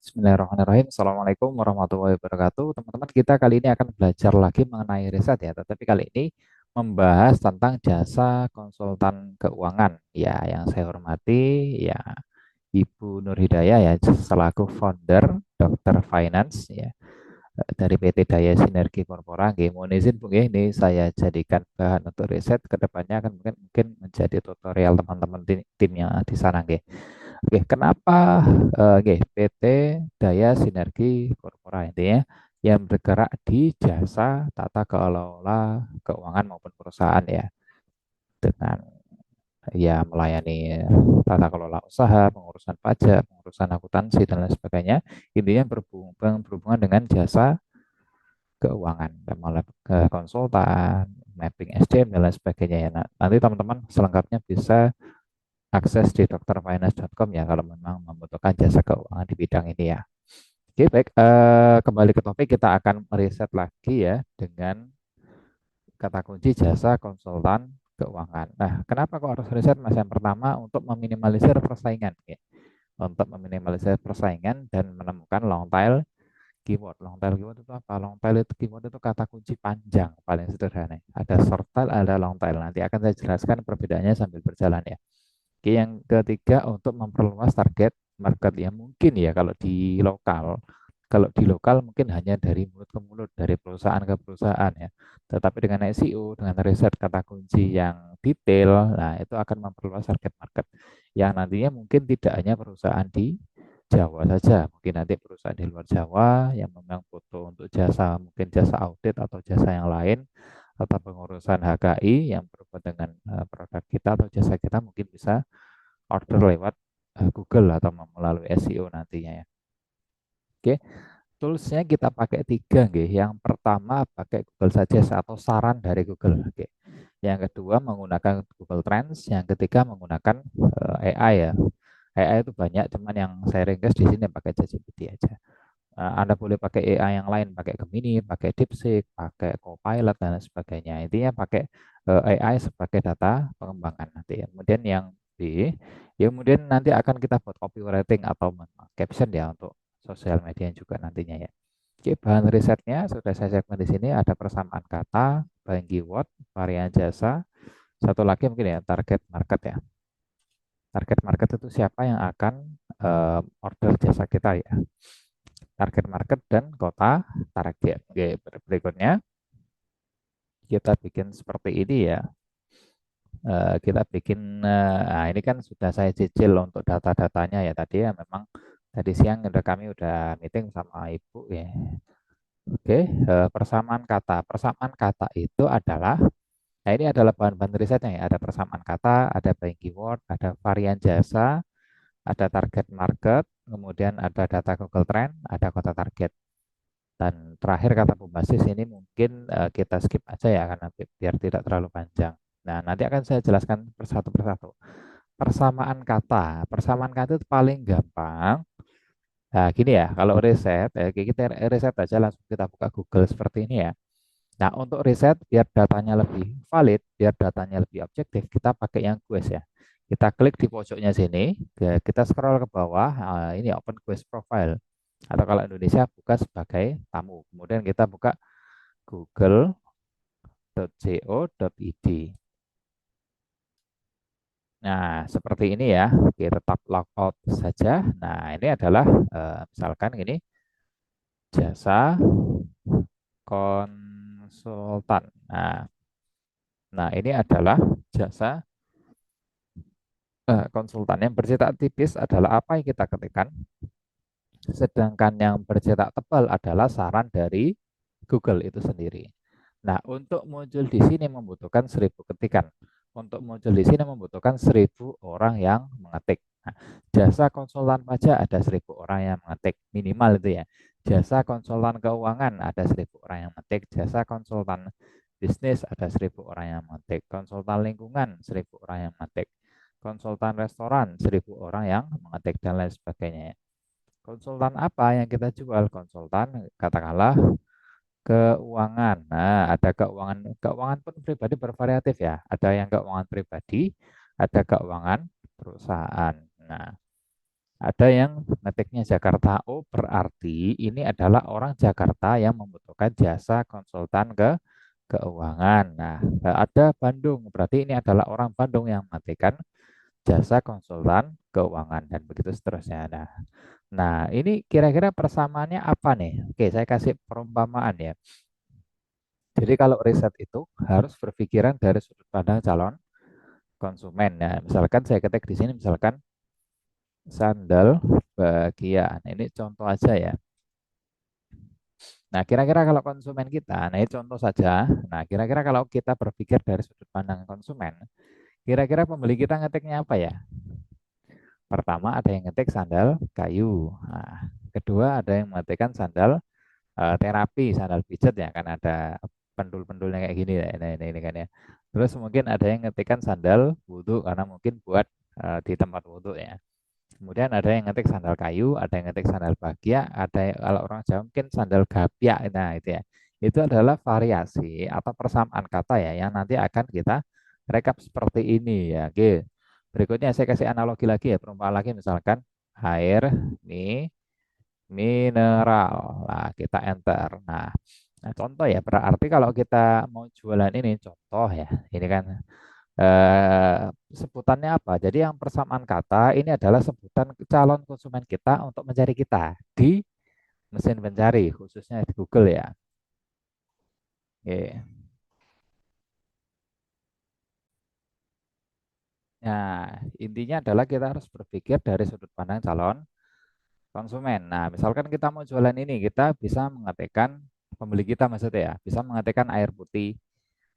Bismillahirrahmanirrahim. Assalamualaikum warahmatullahi wabarakatuh. Teman-teman, kita kali ini akan belajar lagi mengenai riset ya. Tetapi kali ini membahas tentang jasa konsultan keuangan. Ya, yang saya hormati ya Ibu Nur Hidayah ya selaku founder Dr. Finance ya dari PT Daya Sinergi Corpora. Nggih, mohon izin Bu nggih, ini saya jadikan bahan untuk riset ke depannya akan mungkin menjadi tutorial teman-teman tim yang di sana nggih. Oke, kenapa PT Daya Sinergi Corpora intinya yang bergerak di jasa tata kelola keuangan maupun perusahaan ya dengan ya melayani tata kelola usaha, pengurusan pajak, pengurusan akuntansi dan lain sebagainya. Intinya berhubungan dengan jasa keuangan, malah ke konsultan, mapping SDM dan lain sebagainya ya. Nah, nanti teman-teman selengkapnya bisa akses di drfinance.com ya kalau memang membutuhkan jasa keuangan di bidang ini ya. Oke, baik. Kembali ke topik, kita akan meriset lagi ya dengan kata kunci jasa konsultan keuangan. Nah, kenapa kok harus riset, Mas? Yang pertama, untuk meminimalisir persaingan. Ya. Untuk meminimalisir persaingan dan menemukan long tail keyword. Long tail keyword itu apa? Long tail itu keyword itu kata kunci panjang, paling sederhana. Ada short tail, ada long tail. Nanti akan saya jelaskan perbedaannya sambil berjalan ya. Oke, yang ketiga untuk memperluas target market ya mungkin ya kalau di lokal mungkin hanya dari mulut ke mulut, dari perusahaan ke perusahaan ya. Tetapi dengan SEO, dengan riset kata kunci yang detail, nah itu akan memperluas target market. Yang nantinya mungkin tidak hanya perusahaan di Jawa saja, mungkin nanti perusahaan di luar Jawa yang memang butuh untuk jasa, mungkin jasa audit atau jasa yang lain atau pengurusan HKI yang berhubungan dengan produk kita atau jasa kita mungkin bisa order lewat Google atau melalui SEO nantinya ya. Oke, toolsnya kita pakai tiga nggih. Yang pertama pakai Google saja atau saran dari Google. Oke. Yang kedua menggunakan Google Trends, yang ketiga menggunakan AI ya. AI itu banyak, cuman yang saya ringkas di sini pakai ChatGPT aja. Anda boleh pakai AI yang lain, pakai Gemini, pakai DeepSeek, pakai Copilot dan lain sebagainya. Intinya pakai AI sebagai data pengembangan nanti ya. Kemudian yang B, ya kemudian nanti akan kita buat copywriting atau caption ya untuk sosial media juga nantinya ya. Oke, bahan risetnya sudah saya siapkan di sini ada persamaan kata, buying keyword, varian jasa, satu lagi mungkin ya target market ya. Target market itu siapa yang akan order jasa kita ya. Target market dan kota target. Oke, berikutnya kita bikin seperti ini ya. Kita bikin, nah ini kan sudah saya cicil untuk data-datanya ya tadi ya. Memang tadi siang kami udah meeting sama Ibu ya. Oke, persamaan kata. Persamaan kata itu adalah, nah ini adalah bahan-bahan risetnya ya. Ada persamaan kata, ada buying keyword, ada varian jasa, ada target market, kemudian ada data Google Trend, ada kota target. Dan terakhir kata pembasis ini mungkin kita skip aja ya karena biar tidak terlalu panjang. Nah, nanti akan saya jelaskan persatu persatu. Persamaan kata itu paling gampang. Nah, gini ya, kalau riset, kita riset aja langsung kita buka Google seperti ini ya. Nah, untuk riset biar datanya lebih valid, biar datanya lebih objektif, kita pakai yang quiz ya. Kita klik di pojoknya sini, kita scroll ke bawah, ini open quiz profile. Atau kalau Indonesia buka sebagai tamu. Kemudian kita buka google.co.id. Nah, seperti ini ya. Oke, tetap logout saja. Nah, ini adalah misalkan ini jasa konsultan. Nah, ini adalah jasa konsultan. Yang bercetak tipis adalah apa yang kita ketikkan, sedangkan yang bercetak tebal adalah saran dari Google itu sendiri. Nah, untuk muncul di sini membutuhkan 1.000 ketikan. Untuk muncul di sini membutuhkan 1.000 orang yang mengetik. Nah, jasa konsultan pajak ada 1.000 orang yang mengetik, minimal itu ya. Jasa konsultan keuangan ada 1.000 orang yang mengetik. Jasa konsultan bisnis ada 1.000 orang yang mengetik. Konsultan lingkungan 1.000 orang yang mengetik. Konsultan restoran 1.000 orang yang mengetik dan lain sebagainya. Konsultan apa yang kita jual? Konsultan katakanlah keuangan. Nah, ada keuangan, keuangan pun pribadi bervariatif ya. Ada yang keuangan pribadi, ada keuangan perusahaan. Nah, Ada yang ngetiknya Jakarta. Oh, berarti ini adalah orang Jakarta yang membutuhkan jasa konsultan keuangan. Nah, ada Bandung. Berarti ini adalah orang Bandung yang mengetikkan jasa konsultan keuangan dan begitu seterusnya. Nah, ini kira-kira persamaannya apa nih? Oke, saya kasih perumpamaan ya. Jadi kalau riset itu harus berpikiran dari sudut pandang calon konsumen. Nah, misalkan saya ketik di sini misalkan sandal bahagia. Nah, ini contoh aja ya. Nah, kira-kira kalau konsumen kita, nah ini contoh saja. Nah, kira-kira kalau kita berpikir dari sudut pandang konsumen, kira-kira pembeli kita ngetiknya apa ya? Pertama ada yang ngetik sandal kayu. Nah, kedua ada yang mengetikkan sandal terapi, sandal pijat ya kan ada pendul-pendulnya kayak gini ya. Nah, ini kan ya. Terus mungkin ada yang ngetikkan sandal wudhu karena mungkin buat di tempat wudhu ya. Kemudian ada yang ngetik sandal kayu, ada yang ngetik sandal bahagia, ada yang, kalau orang Jawa mungkin sandal gapia. Nah, itu ya. Itu adalah variasi atau persamaan kata ya yang nanti akan kita rekap seperti ini ya. Oke. Berikutnya saya kasih analogi lagi ya, perumpamaan lagi misalkan air, mi, mineral. Nah, kita enter. Nah, contoh ya, berarti kalau kita mau jualan ini, contoh ya, ini kan eh, sebutannya apa? Jadi yang persamaan kata ini adalah sebutan calon konsumen kita untuk mencari kita di mesin pencari, khususnya di Google ya. Oke. Nah, intinya adalah kita harus berpikir dari sudut pandang calon konsumen. Nah, misalkan kita mau jualan ini, kita bisa mengetikkan pembeli kita maksudnya ya, bisa mengetikkan air putih,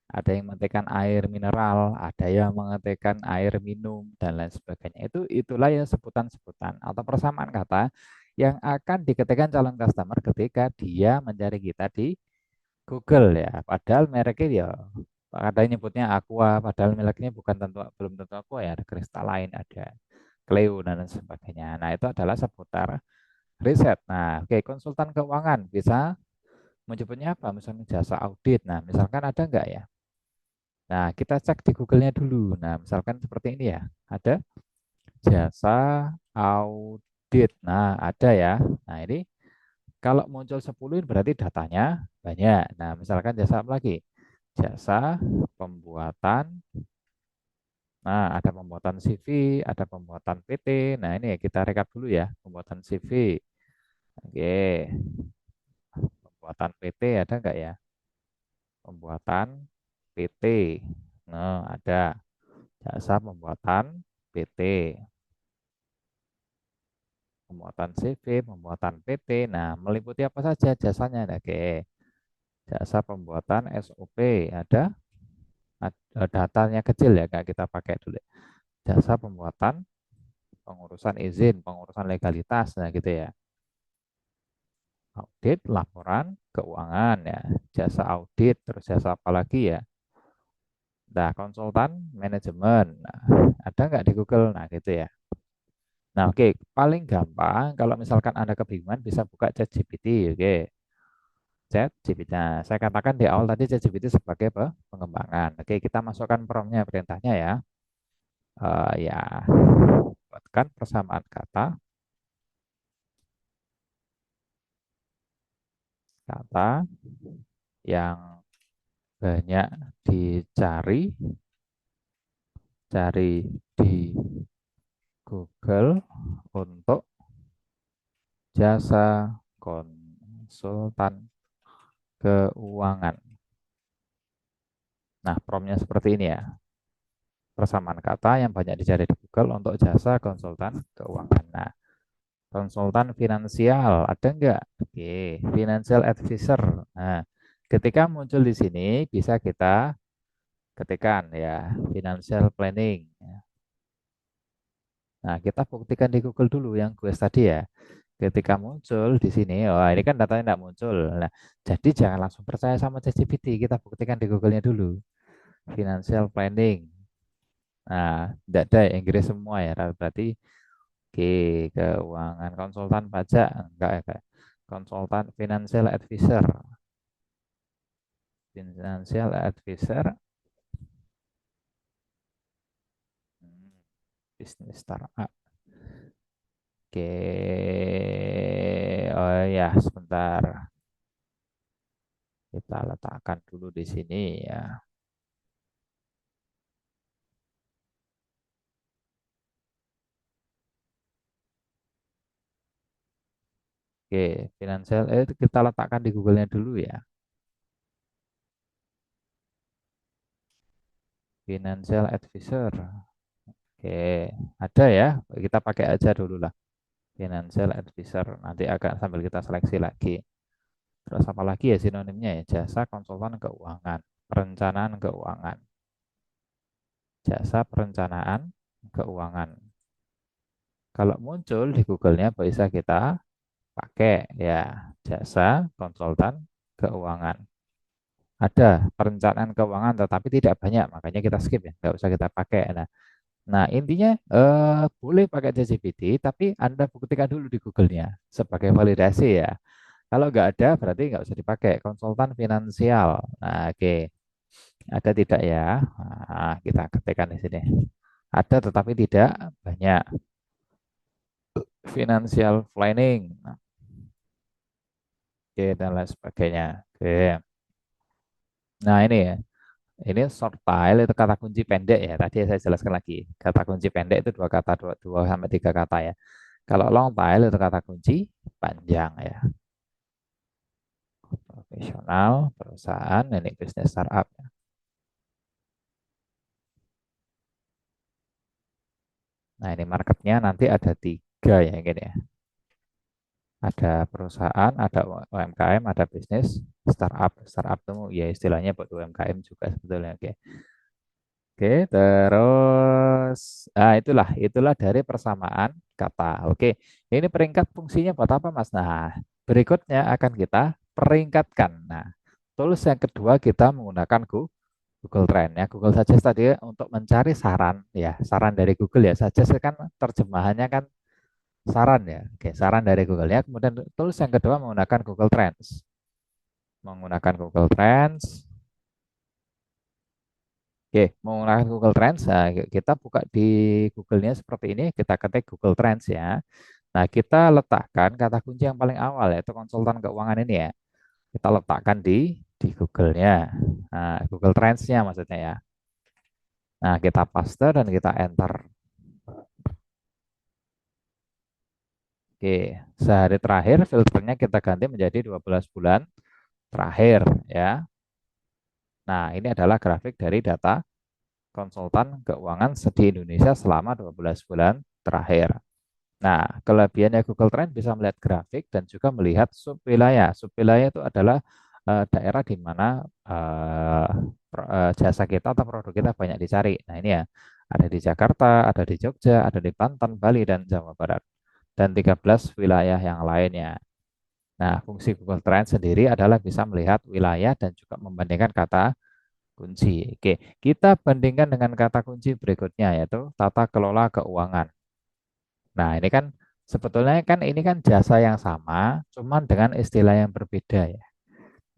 ada yang mengetikkan air mineral, ada yang mengetikkan air minum dan lain sebagainya. Itulah ya sebutan-sebutan atau persamaan kata yang akan diketikkan calon customer ketika dia mencari kita di Google ya. Padahal mereknya ya ada yang nyebutnya Aqua, padahal mereknya bukan tentu belum tentu Aqua ya, ada Crystalline, ada Cleo dan lain sebagainya. Nah, itu adalah seputar riset. Nah, oke, konsultan keuangan bisa menyebutnya apa? Misalnya jasa audit. Nah, misalkan ada enggak ya? Nah, kita cek di Google-nya dulu. Nah, misalkan seperti ini ya. Ada jasa audit. Nah, ada ya. Nah, ini kalau muncul 10 ini berarti datanya banyak. Nah, misalkan jasa apa lagi? Jasa pembuatan. Nah, ada pembuatan CV, ada pembuatan PT. Nah, ini ya kita rekap dulu ya. Pembuatan CV. Oke. Pembuatan PT ada enggak ya? Pembuatan PT. Nah, ada jasa pembuatan PT. Pembuatan CV, pembuatan PT. Nah, meliputi apa saja jasanya? Nah, oke, jasa pembuatan SOP ada, datanya kecil ya, kayak kita pakai dulu. Jasa pembuatan pengurusan izin, pengurusan legalitas, nah gitu ya. Audit, laporan keuangan ya, jasa audit, terus jasa apa lagi ya? Nah, konsultan manajemen. Nah, ada nggak di Google? Nah, gitu ya. Nah, oke, paling gampang kalau misalkan Anda kebingungan bisa buka ChatGPT, oke. ChatGPT. Nah, saya katakan di awal tadi ChatGPT sebagai pengembangan. Oke, kita masukkan promptnya perintahnya ya. Ya, buatkan persamaan kata, kata yang banyak dicari, cari di Google untuk jasa konsultan keuangan. Nah, promptnya seperti ini ya. Persamaan kata yang banyak dicari di Google untuk jasa konsultan keuangan. Nah, konsultan finansial ada enggak? Oke, financial advisor. Nah, ketika muncul di sini bisa kita ketikkan ya, financial planning. Nah, kita buktikan di Google dulu yang gue tadi ya. Ketika muncul di sini, wah ini kan datanya enggak muncul. Nah, jadi jangan langsung percaya sama ChatGPT, kita buktikan di Google-nya dulu. Financial planning. Nah, enggak ada Inggris semua ya, berarti oke, keuangan konsultan pajak enggak ya, Kak? Konsultan financial advisor. Financial advisor, hmm, bisnis startup. Oke. Oh ya, sebentar. Kita letakkan dulu di sini ya. Oke, finansial kita letakkan di Google-nya dulu ya. Financial advisor. Oke, ada ya. Kita pakai aja dulu lah. Financial advisor. Nanti akan sambil kita seleksi lagi. Terus apa lagi ya sinonimnya ya? Jasa konsultan keuangan, perencanaan keuangan, jasa perencanaan keuangan. Kalau muncul di Google-nya bisa kita pakai ya jasa konsultan keuangan. Ada perencanaan keuangan tetapi tidak banyak, makanya kita skip ya, nggak usah kita pakai. Nah, intinya boleh pakai ChatGPT, tapi Anda buktikan dulu di Google-nya sebagai validasi ya. Kalau nggak ada, berarti nggak usah dipakai. Konsultan finansial. Nah, oke. Ada tidak ya? Nah, kita ketikkan di sini. Ada tetapi tidak banyak. Financial planning. Nah, oke, dan lain sebagainya. Oke. Nah, ini ya. Ini short file itu kata kunci pendek ya. Tadi saya jelaskan lagi. Kata kunci pendek itu dua kata, dua sampai tiga kata ya. Kalau long file itu kata kunci panjang ya. Profesional, perusahaan, ini bisnis startup. Nah, ini marketnya nanti ada tiga ya, gini ya. Ada perusahaan, ada UMKM, ada bisnis startup. Startup itu ya istilahnya buat UMKM juga sebetulnya. Oke. Oke, terus itulah dari persamaan kata. Oke, ini peringkat fungsinya buat apa, Mas? Nah, berikutnya akan kita peringkatkan. Nah, tools yang kedua kita menggunakan Google Trend ya. Google Suggest tadi untuk mencari saran ya, saran dari Google ya. Suggest kan terjemahannya kan saran ya. Oke, saran dari Google ya. Kemudian tools yang kedua menggunakan Google Trends. Menggunakan Google Trends. Oke, menggunakan Google Trends, nah, kita buka di Google-nya seperti ini, kita ketik Google Trends ya. Nah, kita letakkan kata kunci yang paling awal yaitu konsultan keuangan ini ya. Kita letakkan di Google-nya. Nah, Google Trends-nya maksudnya ya. Nah, kita paste dan kita enter. Oke, sehari terakhir filternya kita ganti menjadi 12 bulan terakhir ya. Nah, ini adalah grafik dari data konsultan keuangan di Indonesia selama 12 bulan terakhir. Nah, kelebihannya Google Trend bisa melihat grafik dan juga melihat subwilayah. Subwilayah itu adalah daerah di mana jasa kita atau produk kita banyak dicari. Nah, ini ya, ada di Jakarta, ada di Jogja, ada di Banten, Bali, dan Jawa Barat. Dan 13 wilayah yang lainnya. Nah, fungsi Google Trend sendiri adalah bisa melihat wilayah dan juga membandingkan kata kunci. Oke, kita bandingkan dengan kata kunci berikutnya yaitu tata kelola keuangan. Nah, ini kan sebetulnya kan ini kan jasa yang sama, cuman dengan istilah yang berbeda ya.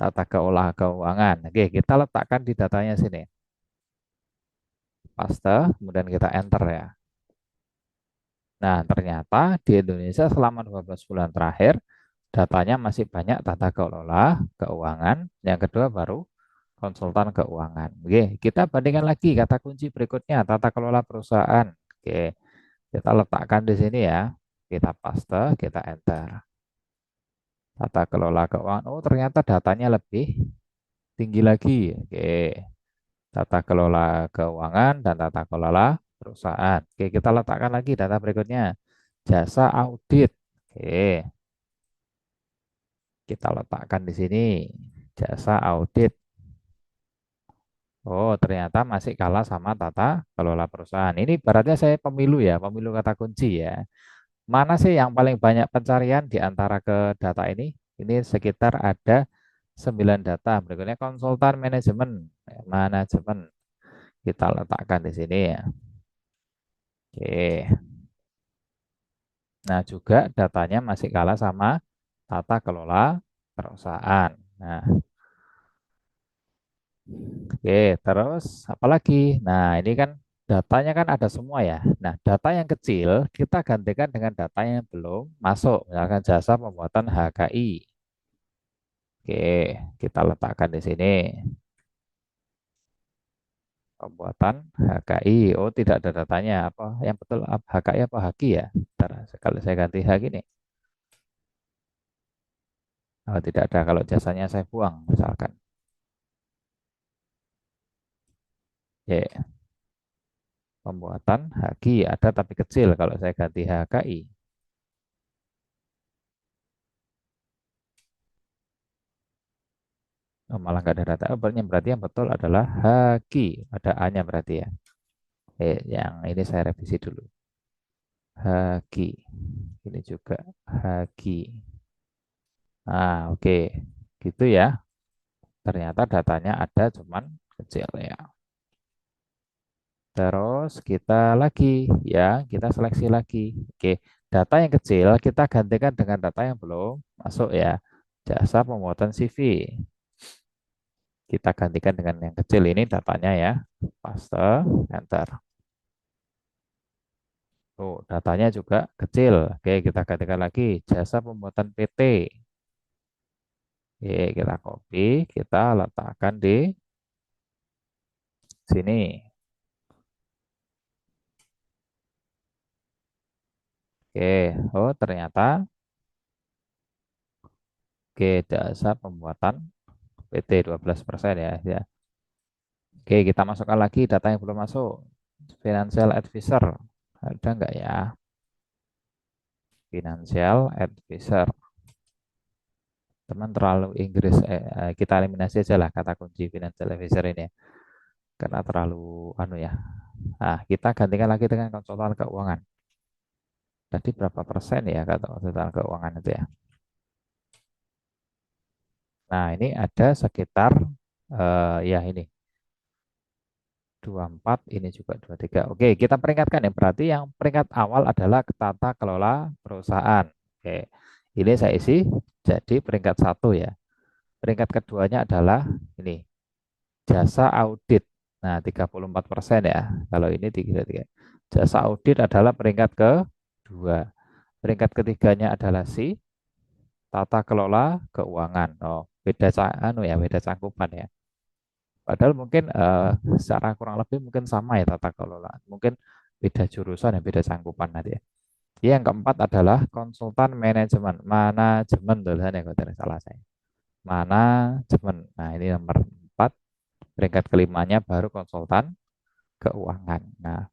Tata kelola keuangan. Oke, kita letakkan di datanya sini. Paste, kemudian kita enter ya. Nah, ternyata di Indonesia selama 12 bulan terakhir, datanya masih banyak tata kelola keuangan. Yang kedua baru konsultan keuangan. Oke, kita bandingkan lagi kata kunci berikutnya, tata kelola perusahaan. Oke, kita letakkan di sini ya. Kita paste, kita enter. Tata kelola keuangan. Oh, ternyata datanya lebih tinggi lagi. Oke, tata kelola keuangan dan tata kelola perusahaan. Oke, kita letakkan lagi data berikutnya. Jasa audit. Oke, kita letakkan di sini. Jasa audit. Oh, ternyata masih kalah sama tata kelola perusahaan. Ini ibaratnya saya pemilu ya, pemilu kata kunci ya. Mana sih yang paling banyak pencarian di antara ke data ini? Ini sekitar ada 9 data. Berikutnya konsultan manajemen. Manajemen. Kita letakkan di sini ya. Oke. Nah, juga datanya masih kalah sama tata kelola perusahaan. Nah, oke, terus apa lagi? Nah, ini kan Datanya kan ada semua ya. Nah, data yang kecil kita gantikan dengan data yang belum masuk. Misalkan jasa pembuatan HKI. Oke, kita letakkan di sini. Pembuatan HKI. Oh, tidak ada datanya. Apa yang betul HKI apa HKI ya? Bentar, kalau saya ganti HKI nih. Oh, tidak ada. Kalau jasanya saya buang, misalkan. Ya, pembuatan HKI ada tapi kecil. Kalau saya ganti HKI, oh, malah nggak ada data. Oh, berarti yang betul adalah HKI. Ada A-nya berarti ya. Yang ini saya revisi dulu. HKI. Ini juga HKI. Ah, oke. Gitu ya. Ternyata datanya ada cuman kecil ya. Terus kita lagi ya, kita seleksi lagi. Oke, data yang kecil kita gantikan dengan data yang belum masuk ya. Jasa pembuatan CV. Kita gantikan dengan yang kecil ini datanya ya. Paste, enter. Tuh, datanya juga kecil. Oke, kita gantikan lagi jasa pembuatan PT. Oke, kita copy, kita letakkan di sini. Oke, oh ternyata oke jasa pembuatan PT 12% ya. Ya. Oke, kita masukkan lagi data yang belum masuk. Financial advisor. Ada nggak ya? Financial advisor. Teman terlalu Inggris. Kita eliminasi aja lah kata kunci financial advisor ini ya. Karena terlalu anu ya. Nah, kita gantikan lagi dengan konsultan keuangan. Tadi berapa persen ya kata konsultan keuangan itu ya? Nah, ini ada sekitar ya ini 24, ini juga 23. Oke, kita peringatkan ya. Berarti yang peringkat awal adalah tata kelola perusahaan. Oke, ini saya isi jadi peringkat satu ya. Peringkat keduanya adalah ini jasa audit. Nah, 34% ya. Kalau ini 33. Jasa audit adalah peringkat kedua. Peringkat ketiganya adalah si tata kelola keuangan. Oh, beda anu ya, beda cangkupan ya. Padahal mungkin secara kurang lebih mungkin sama ya tata kelola. Mungkin beda jurusan ya, beda cangkupan nanti ya. Yang keempat adalah konsultan manajemen. Manajemen tulisannya kalau tidak salah saya. Manajemen. Nah, ini nomor 4. Peringkat kelimanya baru konsultan keuangan. Nah,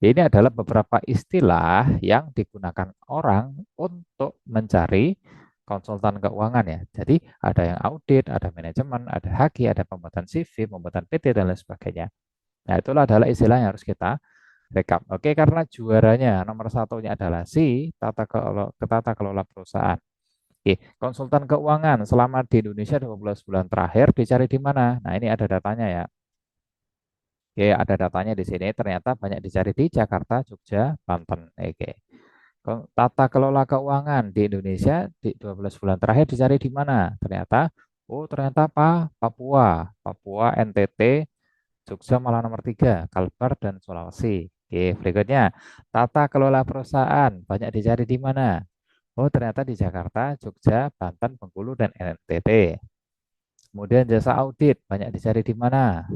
ini adalah beberapa istilah yang digunakan orang untuk mencari konsultan keuangan ya. Jadi ada yang audit, ada manajemen, ada HQ, ada pembuatan CV, pembuatan PT dan lain sebagainya. Nah, itulah adalah istilah yang harus kita rekap. Oke, karena juaranya nomor satunya adalah si tata kelola perusahaan. Oke, konsultan keuangan selama di Indonesia 12 bulan terakhir dicari di mana? Nah, ini ada datanya ya. Oke, ada datanya di sini. Ternyata banyak dicari di Jakarta, Jogja, Banten. Oke. Tata kelola keuangan di Indonesia di 12 bulan terakhir dicari di mana? Ternyata apa? Papua, Papua, NTT, Jogja malah nomor 3, Kalbar dan Sulawesi. Oke, berikutnya tata kelola perusahaan banyak dicari di mana? Oh, ternyata di Jakarta, Jogja, Banten, Bengkulu dan NTT. Kemudian jasa audit banyak dicari di mana?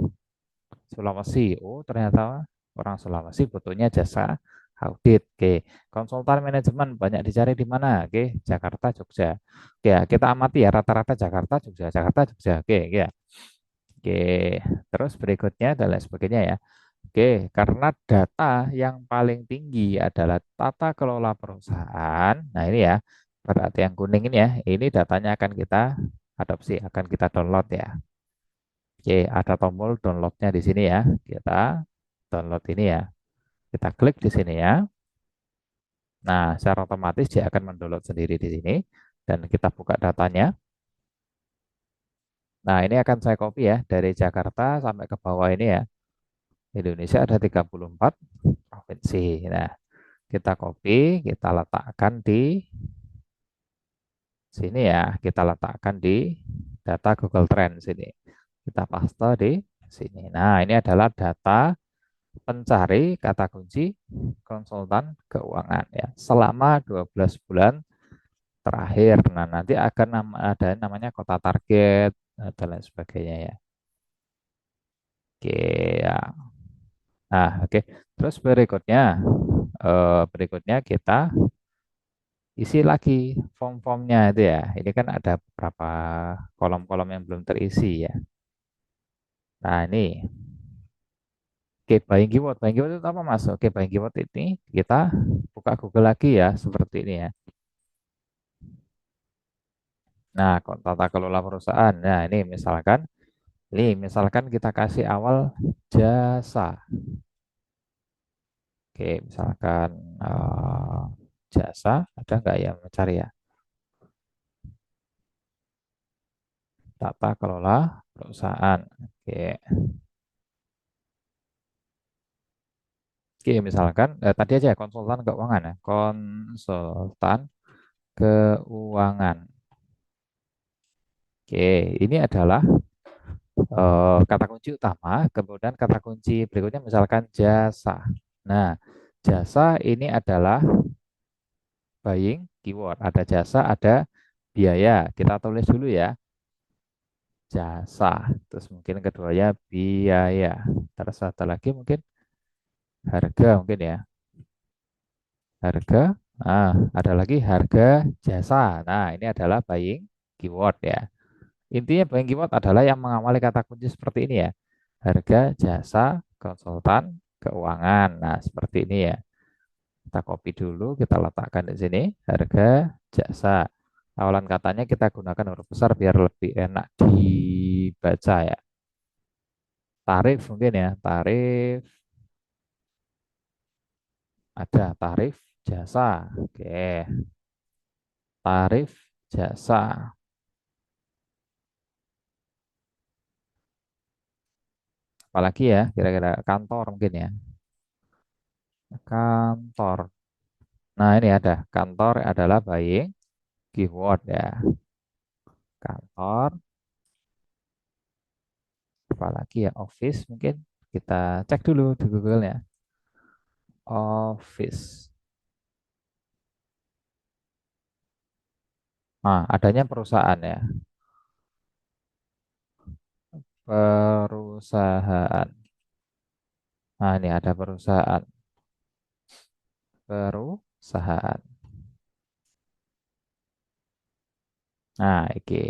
Sulawesi. Oh, ternyata orang Sulawesi butuhnya jasa audit. Oke, konsultan manajemen banyak dicari di mana? Oke, Jakarta, Jogja. Oke, ya, kita amati ya rata-rata Jakarta, Jogja, Jakarta, Jogja. Oke, ya. Oke, terus berikutnya dan lain sebagainya ya. Oke, karena data yang paling tinggi adalah tata kelola perusahaan. Nah, ini ya, berarti yang kuning ini ya, ini datanya akan kita adopsi, akan kita download ya. Oke, ada tombol downloadnya di sini ya. Kita download ini ya. Kita klik di sini ya. Nah, secara otomatis dia akan mendownload sendiri di sini. Dan kita buka datanya. Nah, ini akan saya copy ya. Dari Jakarta sampai ke bawah ini ya. Indonesia ada 34 provinsi. Nah, kita copy, kita letakkan di sini ya. Kita letakkan di data Google Trends sini. Kita paste di sini. Nah, ini adalah data pencari kata kunci konsultan keuangan ya selama 12 bulan terakhir. Nah, nanti akan ada namanya kota target dan lain sebagainya ya. Oke ya. Nah, oke. Terus berikutnya kita isi lagi form-formnya itu ya. Ini kan ada beberapa kolom-kolom yang belum terisi ya. Nah, ini oke, buying keyword itu apa Mas? Oke, buying keyword ini kita buka Google lagi ya, seperti ini ya. Nah, tata kelola perusahaan. Nah, ini misalkan kita kasih awal jasa. Oke, misalkan jasa, ada nggak yang mencari ya? Tata kelola perusahaan. Oke, oke misalkan tadi aja ya, konsultan keuangan ya, konsultan keuangan. Oke, ini adalah kata kunci utama, kemudian kata kunci berikutnya misalkan jasa. Nah, jasa ini adalah buying keyword. Ada jasa, ada biaya. Kita tulis dulu ya, jasa. Terus mungkin keduanya biaya. Terus satu lagi mungkin harga mungkin ya. Harga. Nah, ada lagi harga jasa. Nah, ini adalah buying keyword ya. Intinya buying keyword adalah yang mengawali kata kunci seperti ini ya. Harga jasa konsultan keuangan. Nah, seperti ini ya. Kita copy dulu, kita letakkan di sini. Harga jasa. Awalan katanya kita gunakan huruf besar biar lebih enak dibaca ya. Tarif mungkin ya. Tarif, ada tarif jasa. Oke. Tarif jasa. Apalagi ya, kira-kira kantor mungkin ya. Kantor. Nah, ini ada kantor adalah buying keyword ya. Kantor, apalagi ya office mungkin kita cek dulu di Google ya. Office. Nah, adanya perusahaan ya. Perusahaan. Nah, ini ada perusahaan. Perusahaan. Nah, oke.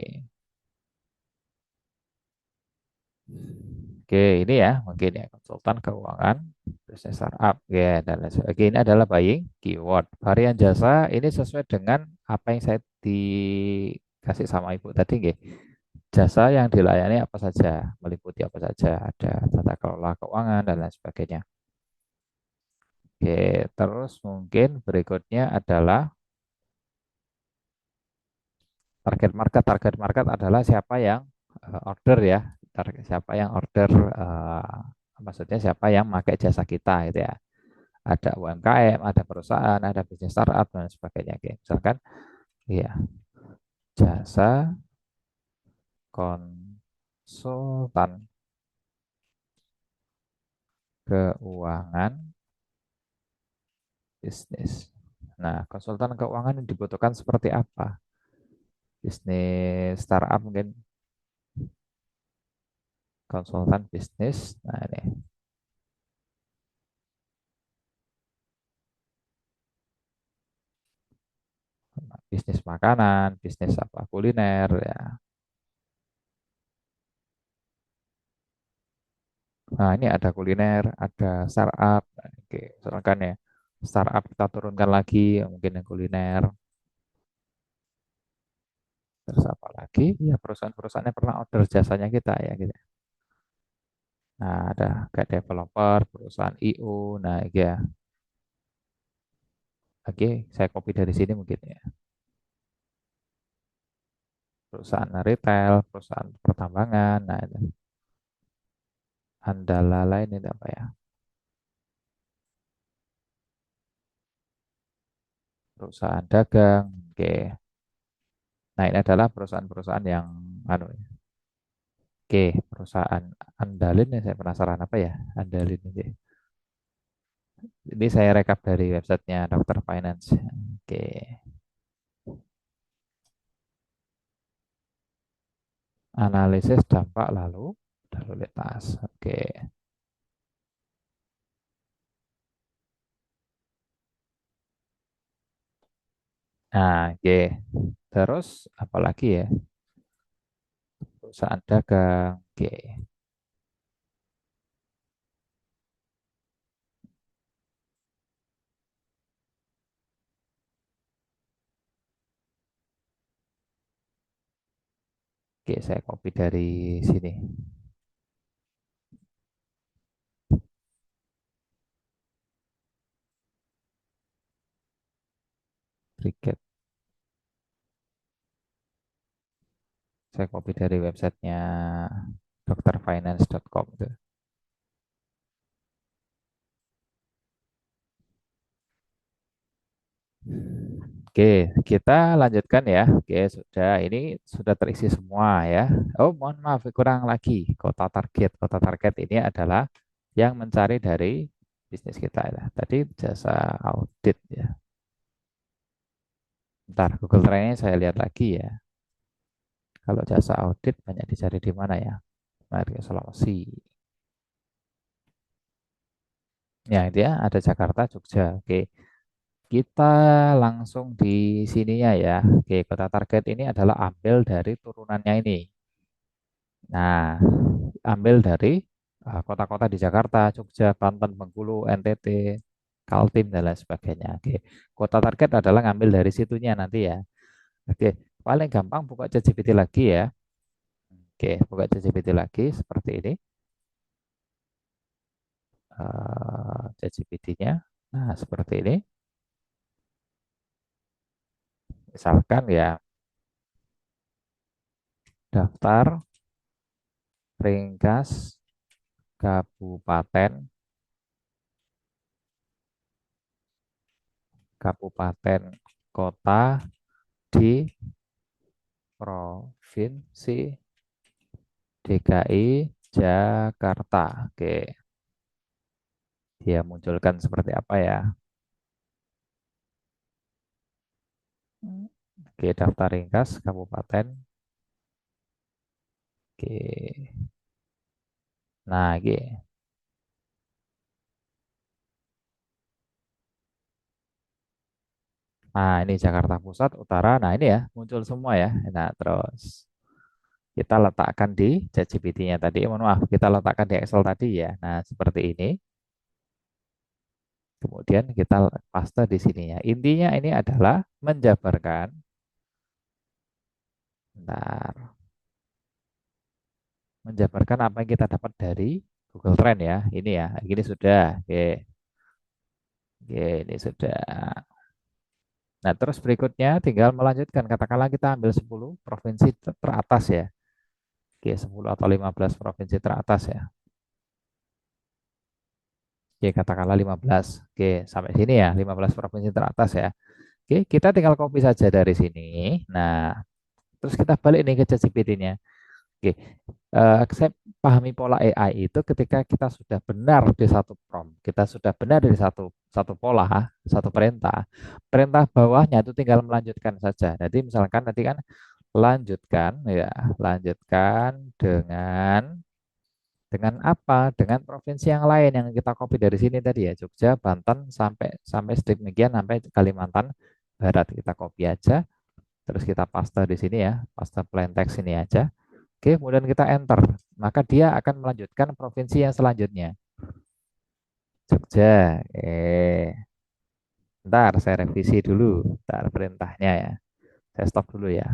Oke, ini ya, mungkin ya konsultan keuangan, bisnis startup, ya, dan lain sebagainya. Oke, ini adalah buying keyword. Varian jasa ini sesuai dengan apa yang saya dikasih sama ibu tadi, nggih. Jasa yang dilayani apa saja, meliputi apa saja, ada tata kelola keuangan dan lain sebagainya. Oke, terus mungkin berikutnya adalah target market. Target market adalah siapa yang order ya, siapa yang order, maksudnya siapa yang pakai jasa kita gitu ya. Ada UMKM, ada perusahaan, ada bisnis startup dan sebagainya. Oke, misalkan iya, jasa konsultan keuangan bisnis. Nah, konsultan keuangan yang dibutuhkan seperti apa? Bisnis startup mungkin konsultan bisnis. Nah, ini bisnis makanan, bisnis apa kuliner ya. Nah, ini ada kuliner, ada startup. Oke, misalkan ya, startup kita turunkan lagi, mungkin yang kuliner. Terus apa lagi? Ya, perusahaan-perusahaan yang pernah order jasanya kita ya, gitu. Nah, ada kayak developer, perusahaan IO. Nah, ya, oke, saya copy dari sini mungkin ya. Perusahaan retail, perusahaan pertambangan. Nah, itu. Andala lain itu apa ya? Perusahaan dagang. Oke. Nah, ini adalah perusahaan-perusahaan yang anu ya. Oke, perusahaan Andalin ya, saya penasaran apa ya? Andalin ini. Ini saya rekap dari websitenya Dokter Finance. Oke, analisis dampak lalu lintas. Oke, nah, oke. Terus apalagi ya? Perusahaan dagang. Oke, oke, saya copy dari sini. Tiket. Saya copy dari websitenya dokterfinance.com itu. Oke, kita lanjutkan ya. Oke, sudah. Ini sudah terisi semua ya. Oh, mohon maaf, kurang lagi. Kota target. Kota target ini adalah yang mencari dari bisnis kita ya. Tadi jasa audit ya. Ntar Google Trend saya lihat lagi ya. Kalau jasa audit banyak dicari di mana ya? Mari ke Sulawesi. Ya, dia ada Jakarta, Jogja. Oke, kita langsung di sininya ya. Oke, kota target ini adalah ambil dari turunannya ini. Nah, ambil dari kota-kota di Jakarta, Jogja, Banten, Bengkulu, NTT, Kaltim, dan lain sebagainya. Oke, kota target adalah ngambil dari situnya nanti ya. Oke, paling gampang buka ChatGPT lagi ya. Oke, buka ChatGPT lagi seperti ini. ChatGPT-nya. Nah, seperti ini. Misalkan ya, daftar ringkas kabupaten kabupaten kota di provinsi DKI Jakarta. Oke, dia munculkan seperti apa ya? Oke, daftar ringkas kabupaten. Oke. Nah, oke. Nah, ini Jakarta Pusat, Utara. Nah, ini ya, muncul semua ya. Nah, terus kita letakkan di ChatGPT-nya tadi. Mohon maaf, kita letakkan di Excel tadi ya. Nah, seperti ini. Kemudian kita paste di sininya. Intinya ini adalah menjabarkan. Bentar. Menjabarkan apa yang kita dapat dari Google Trend ya. Ini ya, ini sudah. Oke, oke, ini sudah. Nah, terus berikutnya tinggal melanjutkan. Katakanlah kita ambil 10 provinsi teratas ya. Oke, 10 atau 15 provinsi teratas ya. Oke, katakanlah 15. Oke, sampai sini ya, 15 provinsi teratas ya. Oke, kita tinggal copy saja dari sini. Nah, terus kita balik nih ke ChatGPT-nya. Oke, saya pahami pola AI itu ketika kita sudah benar di satu prompt, kita sudah benar di satu satu pola, satu perintah. Perintah bawahnya itu tinggal melanjutkan saja. Jadi misalkan tadi kan lanjutkan ya, lanjutkan dengan apa? Dengan provinsi yang lain yang kita copy dari sini tadi ya, Jogja, Banten sampai sampai sedemikian sampai Kalimantan Barat kita copy aja, terus kita paste di sini ya, paste plain text ini aja. Oke, kemudian kita enter. Maka dia akan melanjutkan provinsi yang selanjutnya. Jogja. Ntar saya revisi dulu. Ntar perintahnya ya. Saya stop dulu ya.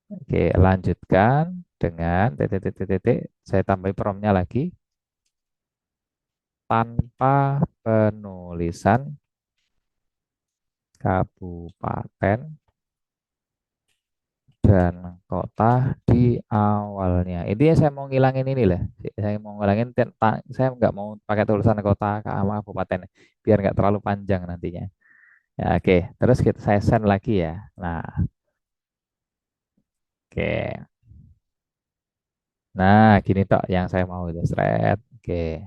Oke, lanjutkan dengan titik-titik-titik. Saya tambahin promnya lagi. Tanpa penulisan kabupaten dan kota di awalnya. Intinya saya mau ngilangin ini lah. Saya mau ngilangin, saya nggak mau pakai tulisan kota sama kabupaten biar nggak terlalu panjang nantinya. Ya, oke, terus saya send lagi ya. Nah, oke. Nah, gini tok yang saya mau itu. Seret. Oke.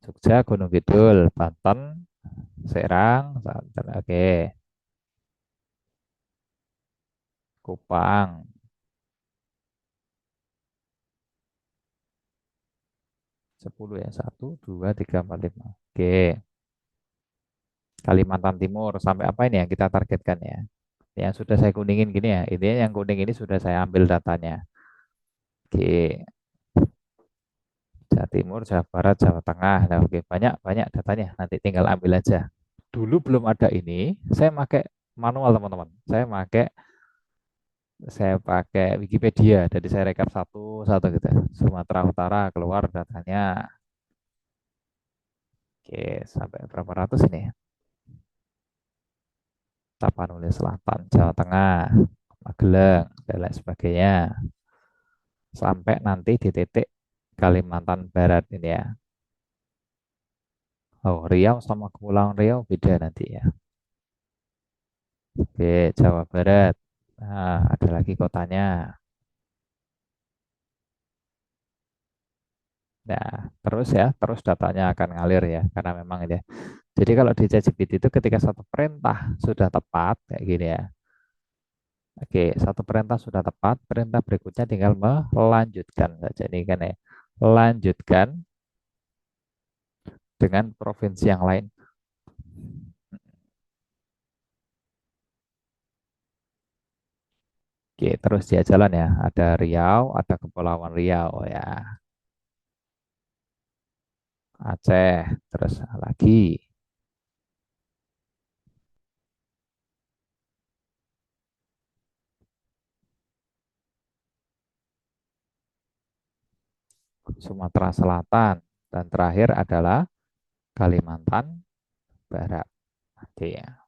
Jogja, Gunung Kidul, Banten, Serang, Banten, oke, Kupang, 10 ya, 1, 2, 3, 4, 5. Oke, Kalimantan Timur, sampai apa ini yang kita targetkan ya? Yang sudah saya kuningin gini ya, ini yang kuning ini sudah saya ambil datanya. Oke, Jawa Timur, Jawa Barat, Jawa Tengah. Nah, oke, banyak banyak datanya. Nanti tinggal ambil aja. Dulu belum ada ini, saya pakai manual teman-teman. Saya pakai Wikipedia. Jadi saya rekap satu-satu gitu. Sumatera Utara keluar datanya. Oke, sampai berapa ratus ini? Tapanuli Selatan, Jawa Tengah, Magelang, dan lain sebagainya. Sampai nanti di titik Kalimantan Barat ini ya. Oh, Riau sama Kepulauan Riau beda nanti ya. Oke, Jawa Barat. Nah, ada lagi kotanya. Nah, terus ya, terus datanya akan ngalir ya, karena memang ini ya. Jadi kalau di ChatGPT itu ketika satu perintah sudah tepat, kayak gini ya. Oke, satu perintah sudah tepat, perintah berikutnya tinggal melanjutkan saja. Ini kan ya, lanjutkan dengan provinsi yang lain. Oke, terus dia jalan ya. Ada Riau, ada Kepulauan Riau ya. Aceh, terus lagi Sumatera Selatan, dan terakhir adalah Kalimantan Barat. Oke ya.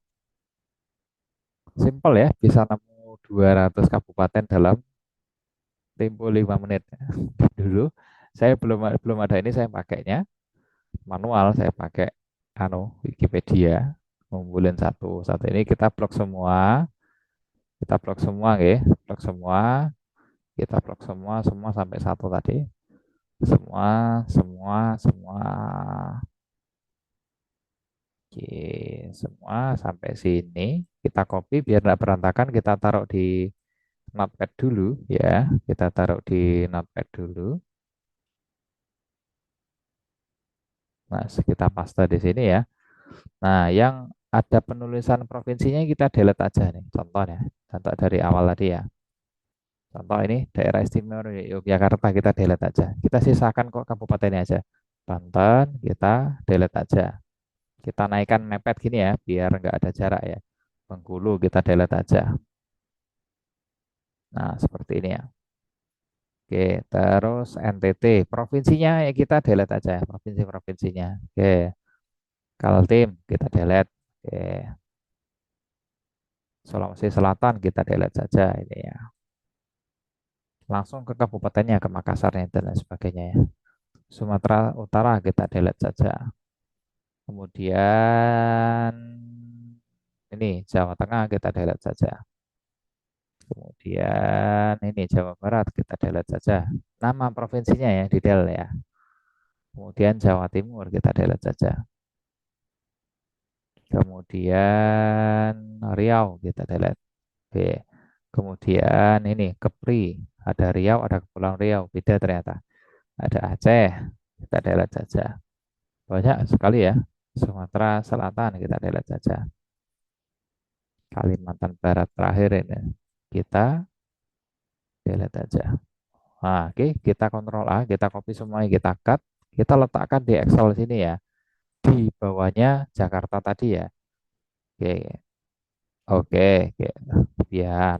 Simpel ya, bisa nemu 200 kabupaten dalam tempo 5 menit. Dulu saya belum ada ini, saya pakainya manual, saya pakai Wikipedia, ngumpulin satu satu ini kita blok semua ya, blok semua, kita blok semua semua sampai satu tadi, semua semua semua, oke, semua sampai sini kita copy biar nggak berantakan, kita taruh di notepad dulu ya, kita taruh di notepad dulu. Nah, kita paste di sini ya. Nah, yang ada penulisan provinsinya kita delete aja nih. Contohnya, contoh dari awal tadi ya. Contoh ini daerah istimewa Yogyakarta kita delete aja. Kita sisakan kok kabupatennya aja. Banten kita delete aja. Kita naikkan mepet gini ya, biar nggak ada jarak ya. Bengkulu kita delete aja. Nah, seperti ini ya. Oke, terus NTT, provinsinya ya kita delete aja, provinsi-provinsinya. Oke, Kaltim kita delete. Oke, Sulawesi Selatan kita delete saja ini ya. Langsung ke kabupatennya, ke Makassarnya dan lain sebagainya ya. Sumatera Utara kita delete saja. Kemudian ini Jawa Tengah kita delete saja. Kemudian ini Jawa Barat kita delete saja. Nama provinsinya ya, di del ya. Kemudian Jawa Timur kita delete saja. Kemudian Riau kita delete. Oke. Kemudian ini Kepri, ada Riau, ada Kepulauan Riau, beda ternyata. Ada Aceh, kita delete saja. Banyak sekali ya. Sumatera Selatan kita delete saja. Kalimantan Barat terakhir ini kita delete aja. Nah, oke, kita kontrol A, kita copy semuanya, kita cut, kita letakkan di Excel sini ya. Di bawahnya Jakarta tadi ya. Oke, oke, oke. Biar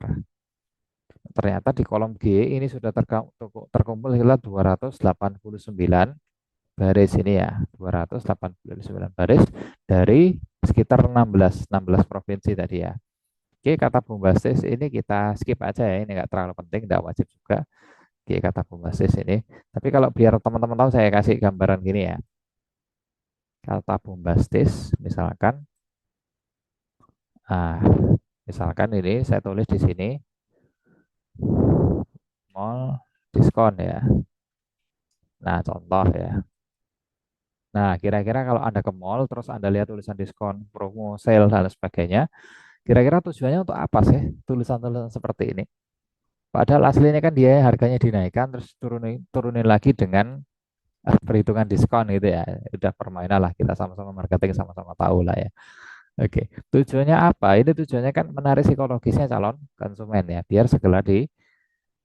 ternyata di kolom G ini sudah terkumpul hingga 289 baris ini ya. 289 baris dari sekitar 16 provinsi tadi ya. Oke, kata bombastis ini kita skip aja ya. Ini nggak terlalu penting, nggak wajib juga. Oke, kata bombastis ini. Tapi kalau biar teman-teman tahu, saya kasih gambaran gini ya. Kata bombastis, misalkan, ah, misalkan ini saya tulis di sini, mall diskon ya. Nah, contoh ya. Nah, kira-kira kalau Anda ke mall, terus Anda lihat tulisan diskon, promo, sale, dan lain sebagainya, kira-kira tujuannya untuk apa sih tulisan-tulisan seperti ini? Padahal aslinya kan dia harganya dinaikkan, terus turunin, turunin lagi dengan perhitungan diskon gitu ya. Udah permainan lah, kita sama-sama marketing, sama-sama tahu lah ya. Oke, tujuannya apa? Ini tujuannya kan menarik psikologisnya calon konsumen ya, biar segera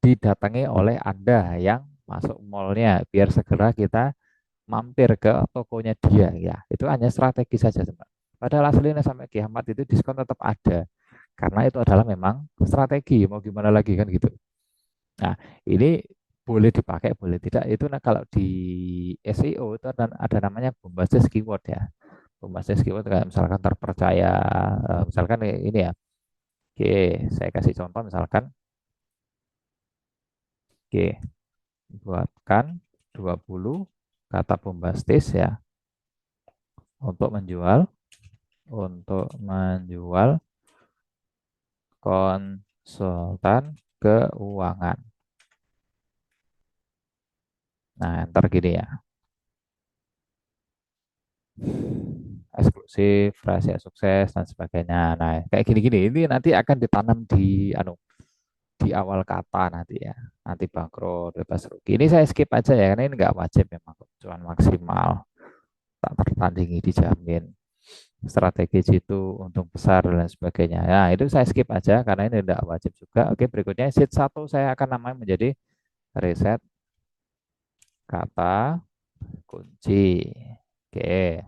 didatangi oleh Anda yang masuk mallnya, biar segera kita mampir ke tokonya dia ya. Itu hanya strategi saja, Mbak. Padahal aslinya sampai kiamat itu diskon tetap ada. Karena itu adalah memang strategi, mau gimana lagi kan gitu. Nah, ini boleh dipakai, boleh tidak. Itu nah, kalau di SEO itu ada namanya bombastis keyword ya. Bombastis keyword kayak misalkan terpercaya, misalkan ini ya. Oke, saya kasih contoh misalkan, oke, buatkan 20 kata bombastis ya untuk menjual konsultan keuangan. Nah, ntar gini ya. Eksklusif, rahasia sukses dan sebagainya. Nah, kayak gini-gini ini nanti akan ditanam di awal kata nanti ya. Nanti bangkrut, bebas rugi. Ini saya skip aja ya karena ini nggak wajib memang cuan maksimal, tak tertandingi dijamin. Strategi jitu, untung besar dan lain sebagainya. Nah, itu saya skip aja karena ini tidak wajib juga. Oke, berikutnya sheet satu saya akan namanya menjadi riset kata kunci. Oke,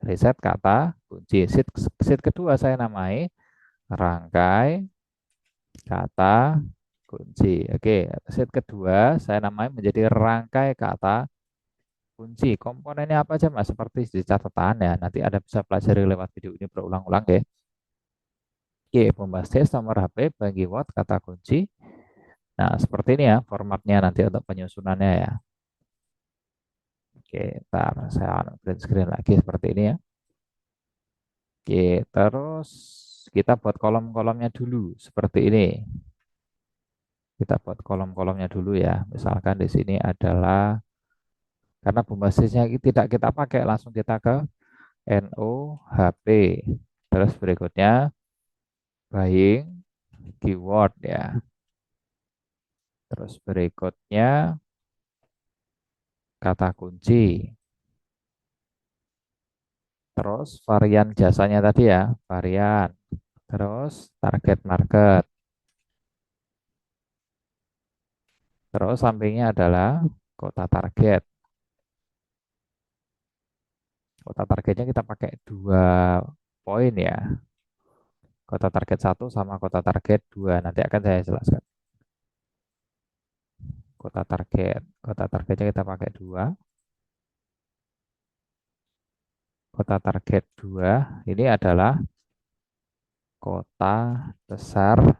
riset kata kunci. Sheet kedua saya namai rangkai kata kunci. Oke, sheet kedua saya namai menjadi rangkai kata kunci. Komponennya apa aja Mas? Seperti di catatan ya. Nanti ada bisa pelajari lewat video ini berulang-ulang ya. Oke, bombastis nomor HP bagi Word kata kunci. Nah, seperti ini ya formatnya nanti untuk penyusunannya ya. Oke, ntar saya print screen lagi seperti ini ya. Oke, terus kita buat kolom-kolomnya dulu seperti ini. Kita buat kolom-kolomnya dulu ya. Misalkan di sini adalah karena bombastisnya tidak kita pakai langsung kita ke NOHP. Terus berikutnya buying keyword ya. Terus berikutnya kata kunci. Terus varian jasanya tadi ya, varian. Terus target market. Terus sampingnya adalah kota target. Kota targetnya kita pakai 2 poin ya. Kota target satu sama kota target 2. Nanti akan saya jelaskan. Kota target. Kota targetnya kita pakai 2. Kota target 2 ini adalah kota besar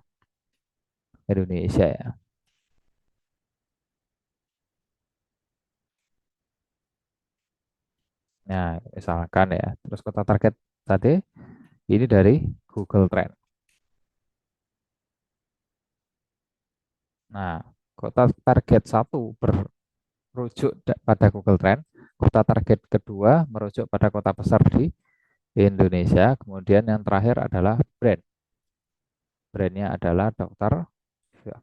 Indonesia ya. Nah, misalkan ya. Terus kota target tadi ini dari Google Trend. Nah, kota target satu merujuk pada Google Trend, kota target kedua merujuk pada kota besar di Indonesia, kemudian yang terakhir adalah brand. Brandnya adalah Dokter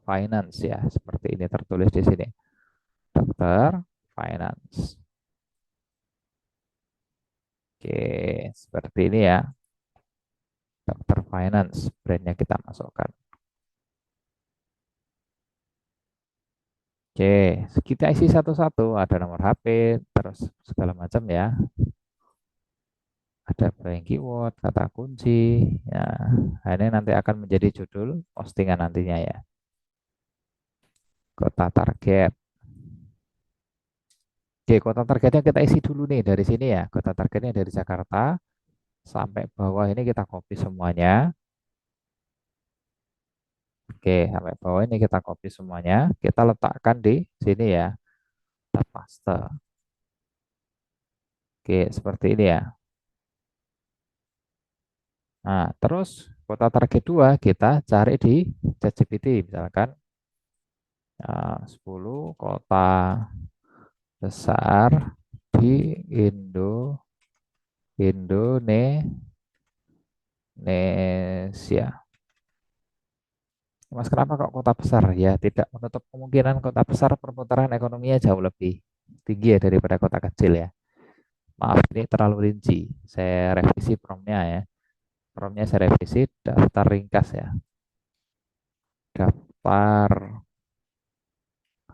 Finance ya, seperti ini tertulis di sini. Dokter Finance. Oke, seperti ini ya. Dokter Finance, brandnya kita masukkan. Oke, kita isi satu-satu. Ada nomor HP, terus segala macam ya. Ada blank keyword, kata kunci. Ya, nah, ini nanti akan menjadi judul postingan nantinya ya. Kota target. Oke, kota targetnya kita isi dulu nih dari sini ya. Kota targetnya dari Jakarta sampai bawah ini kita copy semuanya. Oke, sampai bawah ini kita copy semuanya. Kita letakkan di sini ya. Kita paste. Oke, seperti ini ya. Nah, terus kota target 2 kita cari di ChatGPT misalkan 10 kota besar di di Indonesia. Mas, kenapa kok kota besar? Ya, tidak menutup kemungkinan kota besar perputaran ekonominya jauh lebih tinggi ya daripada kota kecil ya. Maaf, ini terlalu rinci. Saya revisi promnya ya. Promnya saya revisi daftar ringkas ya. Daftar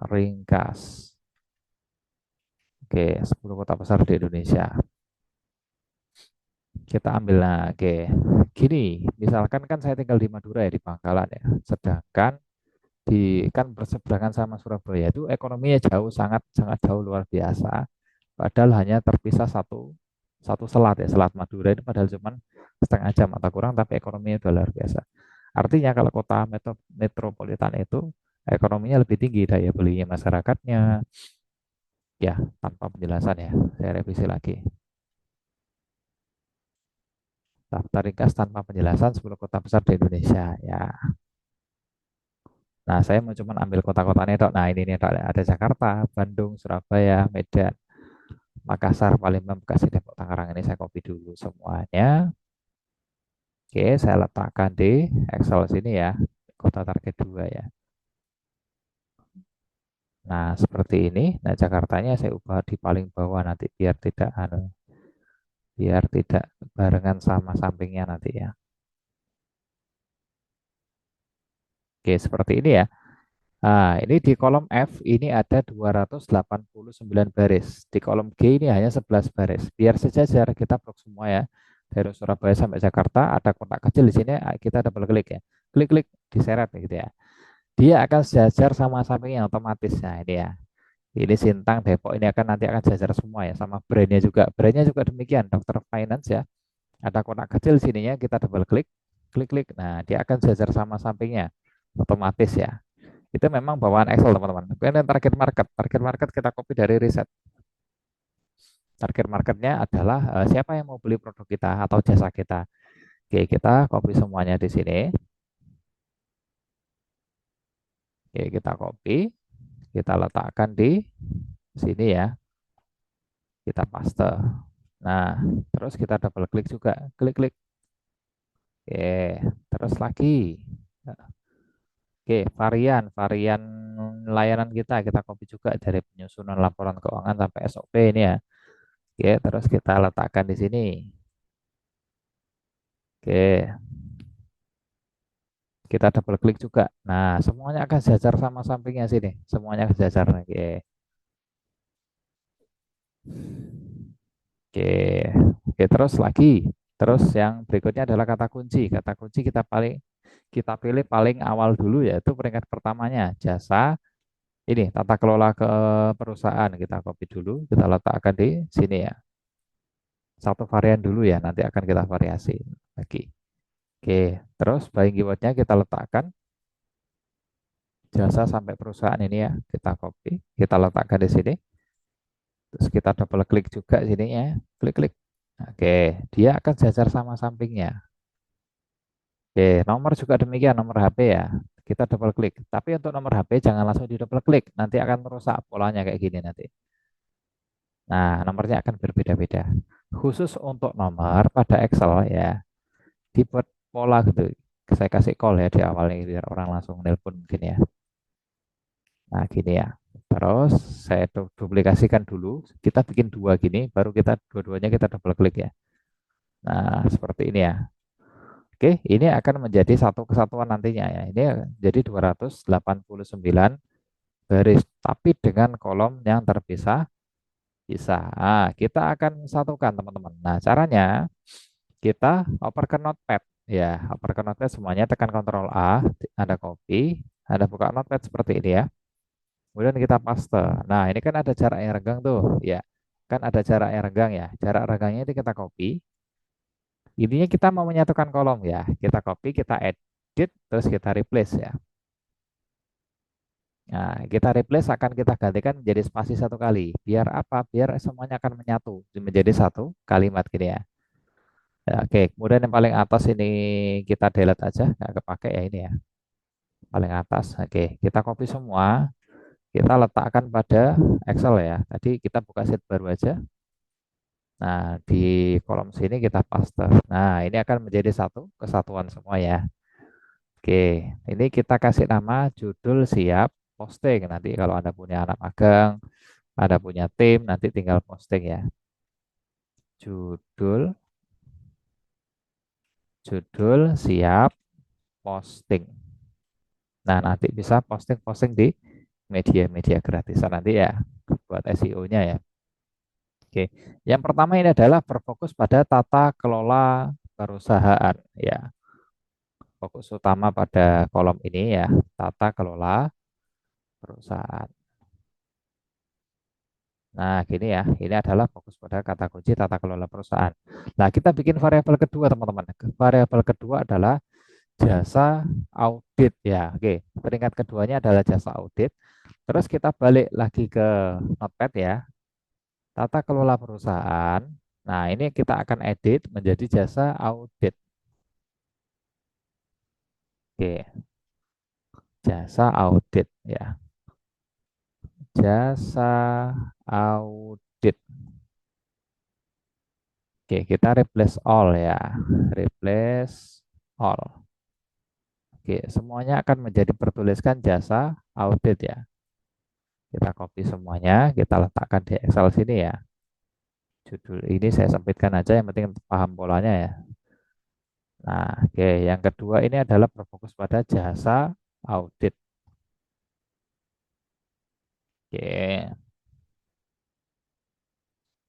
ringkas. Oke, 10 kota besar di Indonesia. Kita ambil lah, oke. Gini, misalkan kan saya tinggal di Madura ya, di Bangkalan ya. Sedangkan kan berseberangan sama Surabaya itu ekonominya jauh, sangat sangat jauh luar biasa. Padahal hanya terpisah satu satu selat ya, Selat Madura itu padahal cuma setengah jam atau kurang, tapi ekonominya itu luar biasa. Artinya kalau kota metropolitan itu ekonominya lebih tinggi daya belinya masyarakatnya. Ya, tanpa penjelasan ya, saya revisi lagi. Daftar ringkas tanpa penjelasan 10 kota besar di Indonesia. Ya, nah saya mau cuma ambil kota-kotanya dok. Nah ini nih dok, ada Jakarta, Bandung, Surabaya, Medan, Makassar, Palembang, Bekasi, Depok, Tangerang. Ini saya copy dulu semuanya. Oke, saya letakkan di Excel sini ya, kota target 2 ya. Nah, seperti ini. Nah, Jakartanya saya ubah di paling bawah nanti biar tidak barengan sama sampingnya nanti ya. Oke, seperti ini ya. Nah, ini di kolom F ini ada 289 baris. Di kolom G ini hanya 11 baris. Biar sejajar kita blok semua ya. Dari Surabaya sampai Jakarta ada kotak kecil di sini, kita double klik ya. Klik-klik diseret gitu ya. Dia akan sejajar sama sampingnya otomatis. Nah, ini ya. Ini Sintang, Depok ini nanti akan sejajar semua ya, sama brandnya juga. Brandnya juga demikian, Dokter Finance ya. Ada kotak kecil sininya, kita double klik, klik-klik. Nah, dia akan sejajar sama sampingnya otomatis ya. Itu memang bawaan Excel teman-teman. Kemudian target market kita copy dari riset. Target marketnya adalah siapa yang mau beli produk kita atau jasa kita. Oke, kita copy semuanya di sini. Oke, kita copy, kita letakkan di sini ya. Kita paste. Nah, terus kita double klik juga, klik-klik. Oke, terus lagi. Oke, varian layanan kita copy juga dari penyusunan laporan keuangan sampai SOP ini ya. Oke, terus kita letakkan di sini. Oke, kita double klik juga. Nah, semuanya akan sejajar sama sampingnya sini. Semuanya akan sejajar. Oke, oke, oke. Terus lagi. Terus yang berikutnya adalah kata kunci. Kata kunci kita pilih paling awal dulu yaitu peringkat pertamanya jasa. Ini tata kelola ke perusahaan kita copy dulu, kita letakkan di sini ya. Satu varian dulu ya, nanti akan kita variasi lagi. Oke, terus buying keywordnya kita letakkan jasa sampai perusahaan ini ya, kita copy, kita letakkan di sini. Terus kita double klik juga sininya, klik-klik. Oke, dia akan sejajar sama sampingnya. Oke, nomor juga demikian, nomor HP ya. Kita double klik. Tapi untuk nomor HP jangan langsung di double klik, nanti akan merusak polanya kayak gini nanti. Nah, nomornya akan berbeda-beda. Khusus untuk nomor pada Excel ya, dibuat pola gitu. Saya kasih call ya di awalnya gitu, biar orang langsung nelpon mungkin ya. Nah, gini ya. Terus saya duplikasikan dulu. Kita bikin dua gini, baru kita dua-duanya kita double klik ya. Nah, seperti ini ya. Oke, ini akan menjadi satu kesatuan nantinya ya. Ini jadi 289 baris, tapi dengan kolom yang terpisah. Bisa. Nah, kita akan satukan teman-teman. Nah, caranya kita oper ke Notepad. Ya, oper ke Notepad semuanya tekan Ctrl A, ada copy, ada buka Notepad seperti ini ya. Kemudian kita paste. Nah, ini kan ada jarak yang renggang tuh, ya. Kan ada jarak yang renggang ya. Jarak renggangnya itu kita copy. Intinya kita mau menyatukan kolom ya. Kita copy, kita edit, terus kita replace ya. Nah, kita replace akan kita gantikan menjadi spasi satu kali. Biar apa? Biar semuanya akan menyatu menjadi satu kalimat gini ya. Ya, oke, kemudian yang paling atas ini kita delete aja, nggak kepake ya ini ya. Paling atas, oke, kita copy semua, kita letakkan pada Excel ya. Tadi kita buka sheet baru aja. Nah, di kolom sini kita paste. Nah, ini akan menjadi satu kesatuan semua ya. Oke, ini kita kasih nama judul siap posting. Nanti kalau Anda punya anak magang, ada punya tim, nanti tinggal posting ya. Judul, judul siap posting. Nah, nanti bisa posting-posting di media-media gratisan nanti ya buat SEO-nya ya. Oke, yang pertama ini adalah berfokus pada tata kelola perusahaan ya. Fokus utama pada kolom ini ya, tata kelola perusahaan. Nah, gini ya, ini adalah fokus pada kata kunci tata kelola perusahaan. Nah, kita bikin variabel kedua, teman-teman. Variabel kedua adalah jasa audit ya. Oke, peringkat keduanya adalah jasa audit. Terus kita balik lagi ke Notepad ya, tata kelola perusahaan. Nah, ini kita akan edit menjadi jasa audit. Oke, jasa audit ya. Jasa audit. Oke, kita replace all ya. Replace all. Oke, semuanya akan menjadi bertuliskan jasa audit ya. Kita copy semuanya, kita letakkan di Excel sini ya. Judul ini saya sempitkan aja, yang penting paham polanya ya. Nah, oke, yang kedua ini adalah berfokus pada jasa audit. Oke,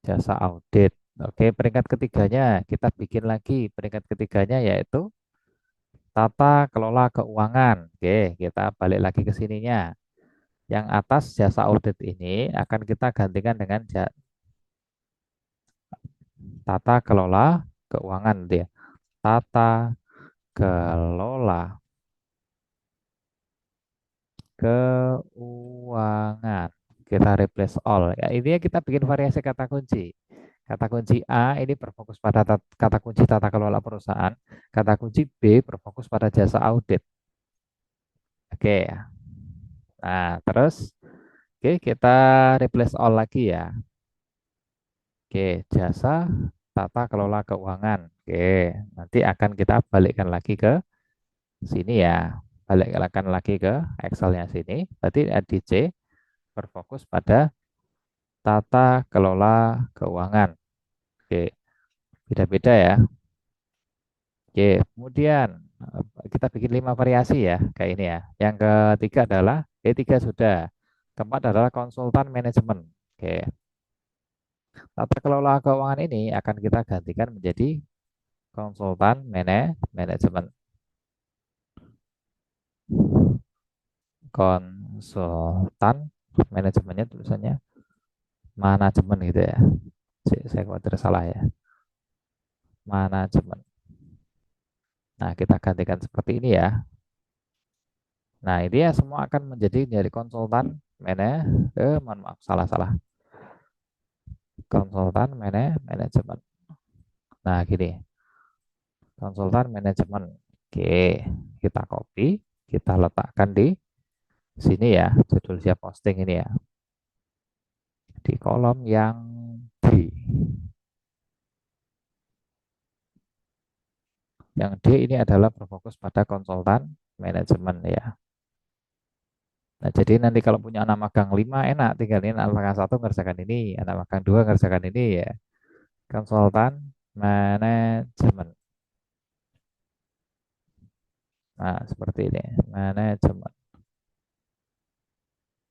jasa audit. Oke, peringkat ketiganya kita bikin lagi. Peringkat ketiganya yaitu tata kelola keuangan. Oke, kita balik lagi ke sininya. Yang atas jasa audit ini akan kita gantikan dengan tata kelola keuangan dia. Tata kelola keuangan. Kita replace all. Ya, ini kita bikin variasi kata kunci. Kata kunci A ini berfokus pada kata kunci tata kelola perusahaan. Kata kunci B berfokus pada jasa audit. Oke. Nah, terus oke kita replace all lagi ya. Oke, jasa tata kelola keuangan. Oke, nanti akan kita balikkan lagi ke sini ya. Balikkan lagi ke Excelnya sini. Berarti di C berfokus pada tata kelola keuangan. Oke, beda-beda ya. Oke, kemudian kita bikin 5 variasi ya, kayak ini ya. Yang ketiga adalah, tiga sudah. Keempat adalah konsultan manajemen. Oke, tata kelola keuangan ini akan kita gantikan menjadi konsultan manajemen. Konsultan manajemennya tulisannya manajemen gitu ya. Saya khawatir salah ya. Manajemen. Nah, kita gantikan seperti ini ya. Nah, ini ya semua akan menjadi dari konsultan mohon maaf, salah-salah. Konsultan manajemen. Nah, gini, konsultan manajemen. Oke, kita copy, kita letakkan di sini ya, judul siap posting ini ya, di kolom yang D. Yang D ini adalah berfokus pada konsultan manajemen ya. Nah, jadi nanti kalau punya anak magang 5 enak, tinggal ini anak magang 1 ngerjakan ini, anak magang 2 ngerjakan ini ya. Konsultan manajemen. Nah, seperti ini. Manajemen.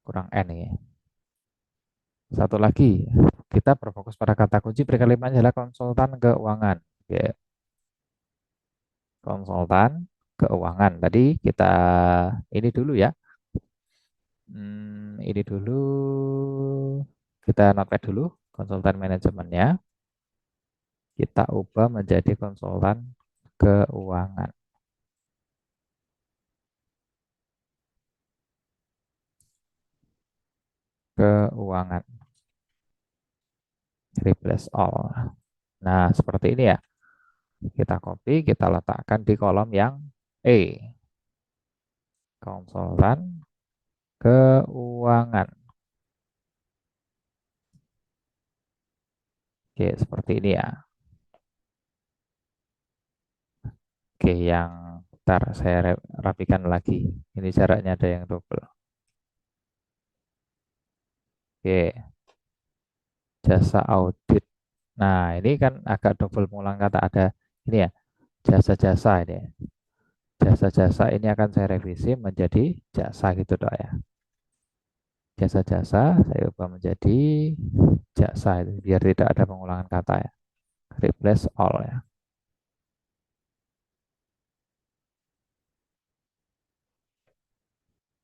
Kurang N ya. Satu lagi, kita berfokus pada kata kunci peringkat 5 adalah konsultan keuangan. Ya, konsultan keuangan. Tadi kita ini dulu ya. Ini dulu kita notepad dulu konsultan manajemennya. Kita ubah menjadi konsultan keuangan. Keuangan. Replace all. Nah, seperti ini ya. Kita copy, kita letakkan di kolom yang E. Konsultan keuangan. Oke, seperti ini ya. Oke, yang ntar saya rapikan lagi. Ini caranya ada yang double. Oke, jasa audit. Nah, ini kan agak double pengulang kata ada ini ya, jasa-jasa ini ya. Jasa-jasa ini akan saya revisi menjadi jasa gitu dok ya. Jasa-jasa saya ubah menjadi jasa itu biar tidak ada pengulangan kata ya. Replace all ya.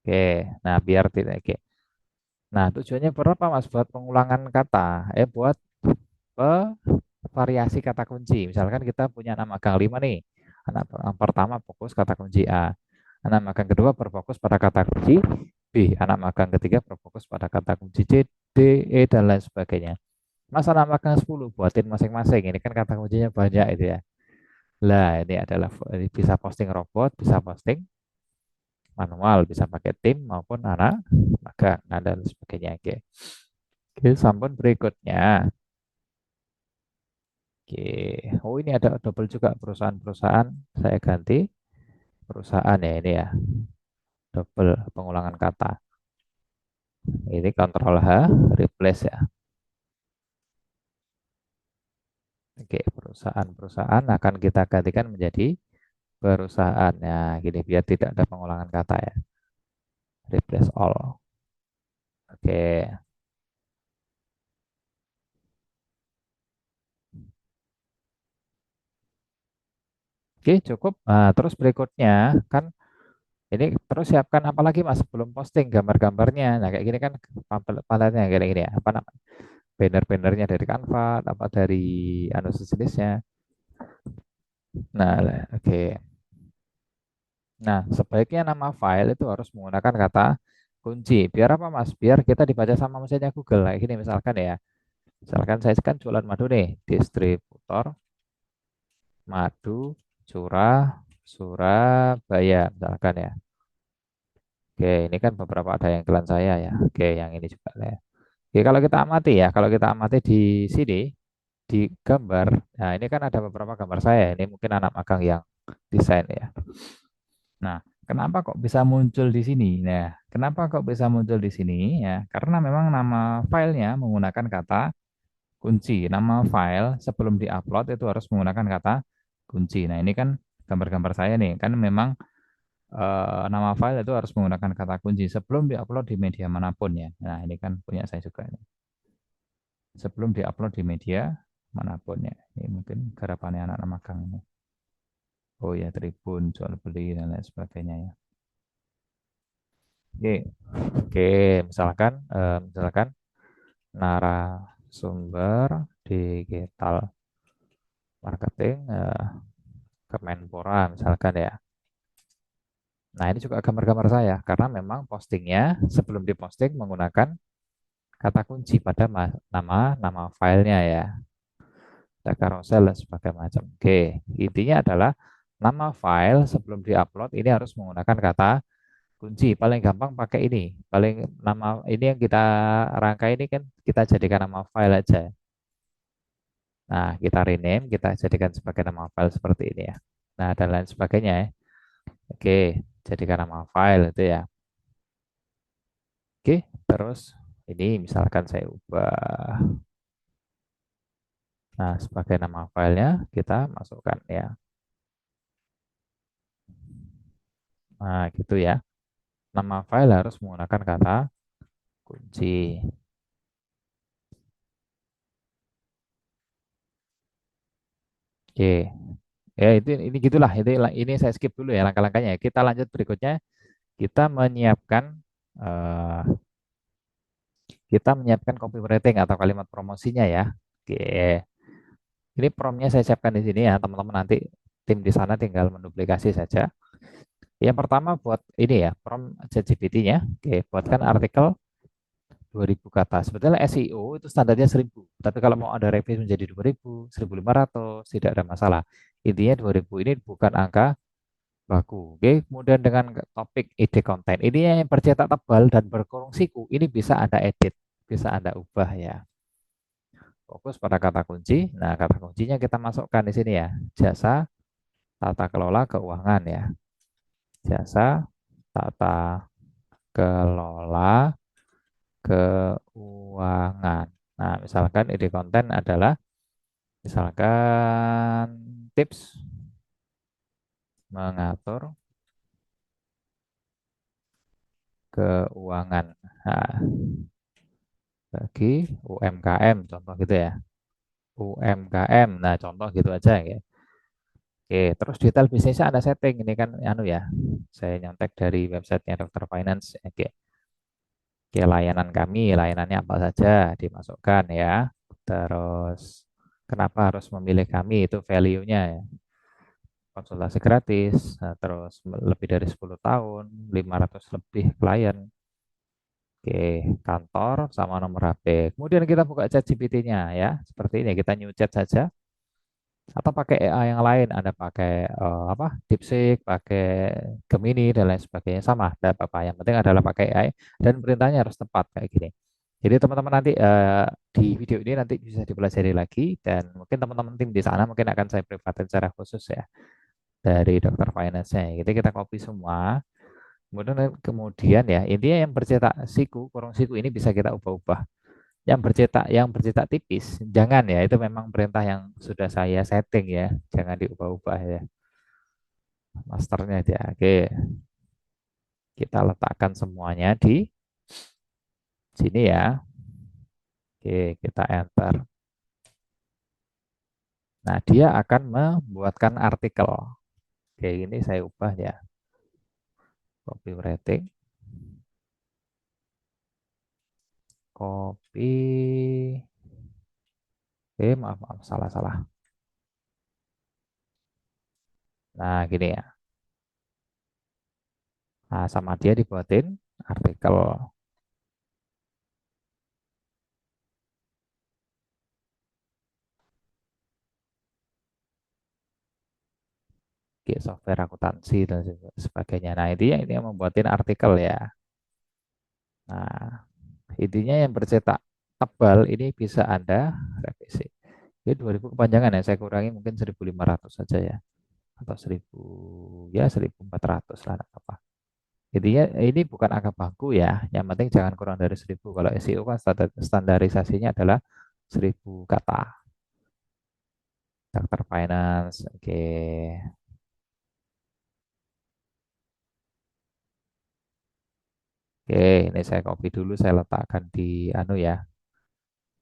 Oke, nah biar tidak oke. Nah, tujuannya berapa Mas buat pengulangan kata? Buat variasi kata kunci. Misalkan kita punya anak magang 5 nih. Anak yang pertama fokus kata kunci A. Anak magang kedua berfokus pada kata kunci B. Anak magang ketiga berfokus pada kata kunci C, D, E, dan lain sebagainya. Mas anak magang 10 buatin masing-masing. Ini kan kata kuncinya banyak itu ya. Lah, ini adalah ini bisa posting robot, bisa posting manual, bisa pakai tim maupun anak magang, nah, dan sebagainya. Oke. Oke, sampun berikutnya. Oke, oh ini ada double juga perusahaan-perusahaan. Saya ganti perusahaan ya ini ya, double pengulangan kata. Ini Ctrl H, replace ya. Oke, perusahaan-perusahaan akan kita gantikan menjadi perusahaan. Ya, gini biar tidak ada pengulangan kata ya. Replace all. Oke, oke cukup. Nah, terus berikutnya kan ini terus siapkan apa lagi Mas sebelum posting gambar-gambarnya. Nah, kayak gini kan pamfletnya kayak gini ya. Apa namanya? Banner-bannernya dari Canva, apa dari anu sejenisnya. Nah, oke. Nah, sebaiknya nama file itu harus menggunakan kata kunci. Biar apa, Mas? Biar kita dibaca sama mesinnya Google. Kayak gini misalkan ya. Misalkan saya kan jualan madu nih, distributor madu curah Surabaya misalkan ya. Oke, ini kan beberapa ada yang iklan saya ya. Oke, yang ini juga ya. Oke, kalau kita amati ya, kalau kita amati di sini di gambar, nah ini kan ada beberapa gambar saya. Ini mungkin anak magang yang desain ya. Nah, kenapa kok bisa muncul di sini? Nah, kenapa kok bisa muncul di sini? Ya, karena memang nama filenya menggunakan kata kunci. Nama file sebelum diupload itu harus menggunakan kata kunci. Nah, ini kan gambar-gambar saya nih, kan memang nama file itu harus menggunakan kata kunci sebelum diupload di media manapun ya. Nah, ini kan punya saya juga nih. Sebelum diupload di media manapun ya. Ini mungkin garapannya anak-anak magang ini. Oh ya, Tribun, jual beli dan lain sebagainya ya. Oke, oke, misalkan narasumber digital marketing Kemenpora misalkan ya. Nah, ini juga gambar-gambar saya karena memang postingnya sebelum diposting menggunakan kata kunci pada nama filenya ya. Ada carousel dan sebagainya macam. Oke, intinya adalah nama file sebelum diupload ini harus menggunakan kata kunci. Paling gampang pakai ini. Paling nama ini yang kita rangkai ini kan kita jadikan nama file aja. Nah, kita rename, kita jadikan sebagai nama file seperti ini ya. Nah, dan lain sebagainya ya. Oke, jadikan nama file itu ya. Oke, terus ini misalkan saya ubah. Nah, sebagai nama filenya kita masukkan ya. Nah, gitu ya. Nama file harus menggunakan kata kunci. Oke, ya ini gitulah. Ini saya skip dulu ya langkah-langkahnya. Kita lanjut berikutnya. Kita menyiapkan eh, kita menyiapkan copywriting atau kalimat promosinya ya. Oke, ini promnya saya siapkan di sini ya, teman-teman nanti tim di sana tinggal menduplikasi saja. Yang pertama buat ini ya, prom ChatGPT-nya. Oke, buatkan artikel 2000 kata. Sebetulnya SEO itu standarnya 1000. Tapi kalau mau ada revisi menjadi 2000, 1500, tidak ada masalah. Intinya 2000 ini bukan angka baku. Oke, kemudian dengan topik ide konten. Ini yang bercetak tebal dan berkurung siku. Ini bisa Anda edit, bisa Anda ubah ya. fokus pada kata kunci. Nah, kata kuncinya kita masukkan di sini ya. Jasa tata kelola keuangan ya. Jasa tata kelola keuangan. Nah, misalkan ide konten adalah misalkan tips mengatur keuangan. Nah, bagi UMKM contoh gitu ya. UMKM. Nah, contoh gitu aja ya. Oke, terus detail bisnisnya Anda setting. Ini kan anu ya. Saya nyontek dari websitenya Dokter Finance. Oke. Oke, layanan kami, layanannya apa saja dimasukkan ya. Terus kenapa harus memilih kami itu value-nya ya. Konsultasi gratis, nah, terus lebih dari 10 tahun, 500 lebih klien. Oke, kantor sama nomor HP. Kemudian kita buka chat GPT-nya ya. Seperti ini kita new chat saja atau pakai AI yang lain. Ada pakai apa? DeepSeek, pakai Gemini dan lain sebagainya sama. Tidak apa-apa. Yang penting adalah pakai AI dan perintahnya harus tepat kayak gini. Jadi teman-teman nanti di video ini nanti bisa dipelajari lagi dan mungkin teman-teman tim di sana mungkin akan saya privatin secara khusus ya dari dokter finance-nya. Jadi kita copy semua. Kemudian ya intinya yang bercetak siku, kurung siku ini bisa kita ubah-ubah. Yang bercetak tipis, jangan ya itu memang perintah yang sudah saya setting ya, jangan diubah-ubah ya. Masternya aja. Oke, kita letakkan semuanya di sini ya. Oke, kita enter. Nah, dia akan membuatkan artikel. Oke, ini saya ubah ya. Copywriting, copy. Maaf, maaf, salah, salah. Nah, gini ya. Nah, sama dia dibuatin artikel. Oke, software akuntansi dan sebagainya. Nah, ini yang membuatin artikel ya. Nah, intinya yang bercetak tebal ini bisa Anda revisi. Ini 2000 kepanjangan ya, saya kurangi mungkin 1500 saja ya. Atau 1000, ya 1400 lah, nggak apa. Intinya ini bukan angka baku ya, yang penting jangan kurang dari 1000. Kalau SEO kan standarisasinya adalah 1000 kata. Daftar finance, oke. Oke, ini saya copy dulu, saya letakkan di anu ya,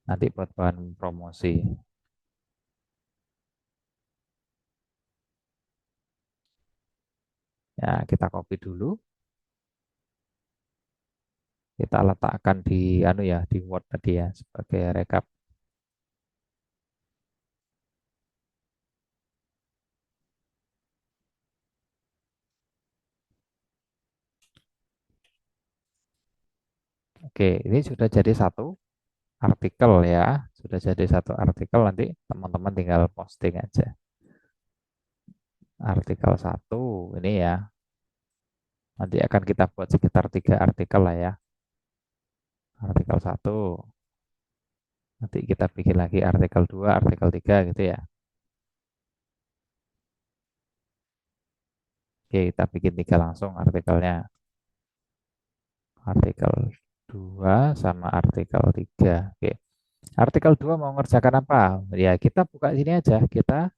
nanti buat bahan promosi. Ya, kita copy dulu, kita letakkan di anu ya, di Word tadi ya, sebagai rekap. Oke, ini sudah jadi satu artikel ya, sudah jadi satu artikel, nanti teman-teman tinggal posting aja. Artikel satu ini ya, nanti akan kita buat sekitar 3 artikel lah ya. Artikel satu, nanti kita bikin lagi artikel 2, artikel 3 gitu ya. Oke, kita bikin 3 langsung artikelnya. Artikel 2 sama artikel 3. Oke. Artikel 2 mau ngerjakan apa? Ya, kita buka sini aja. Kita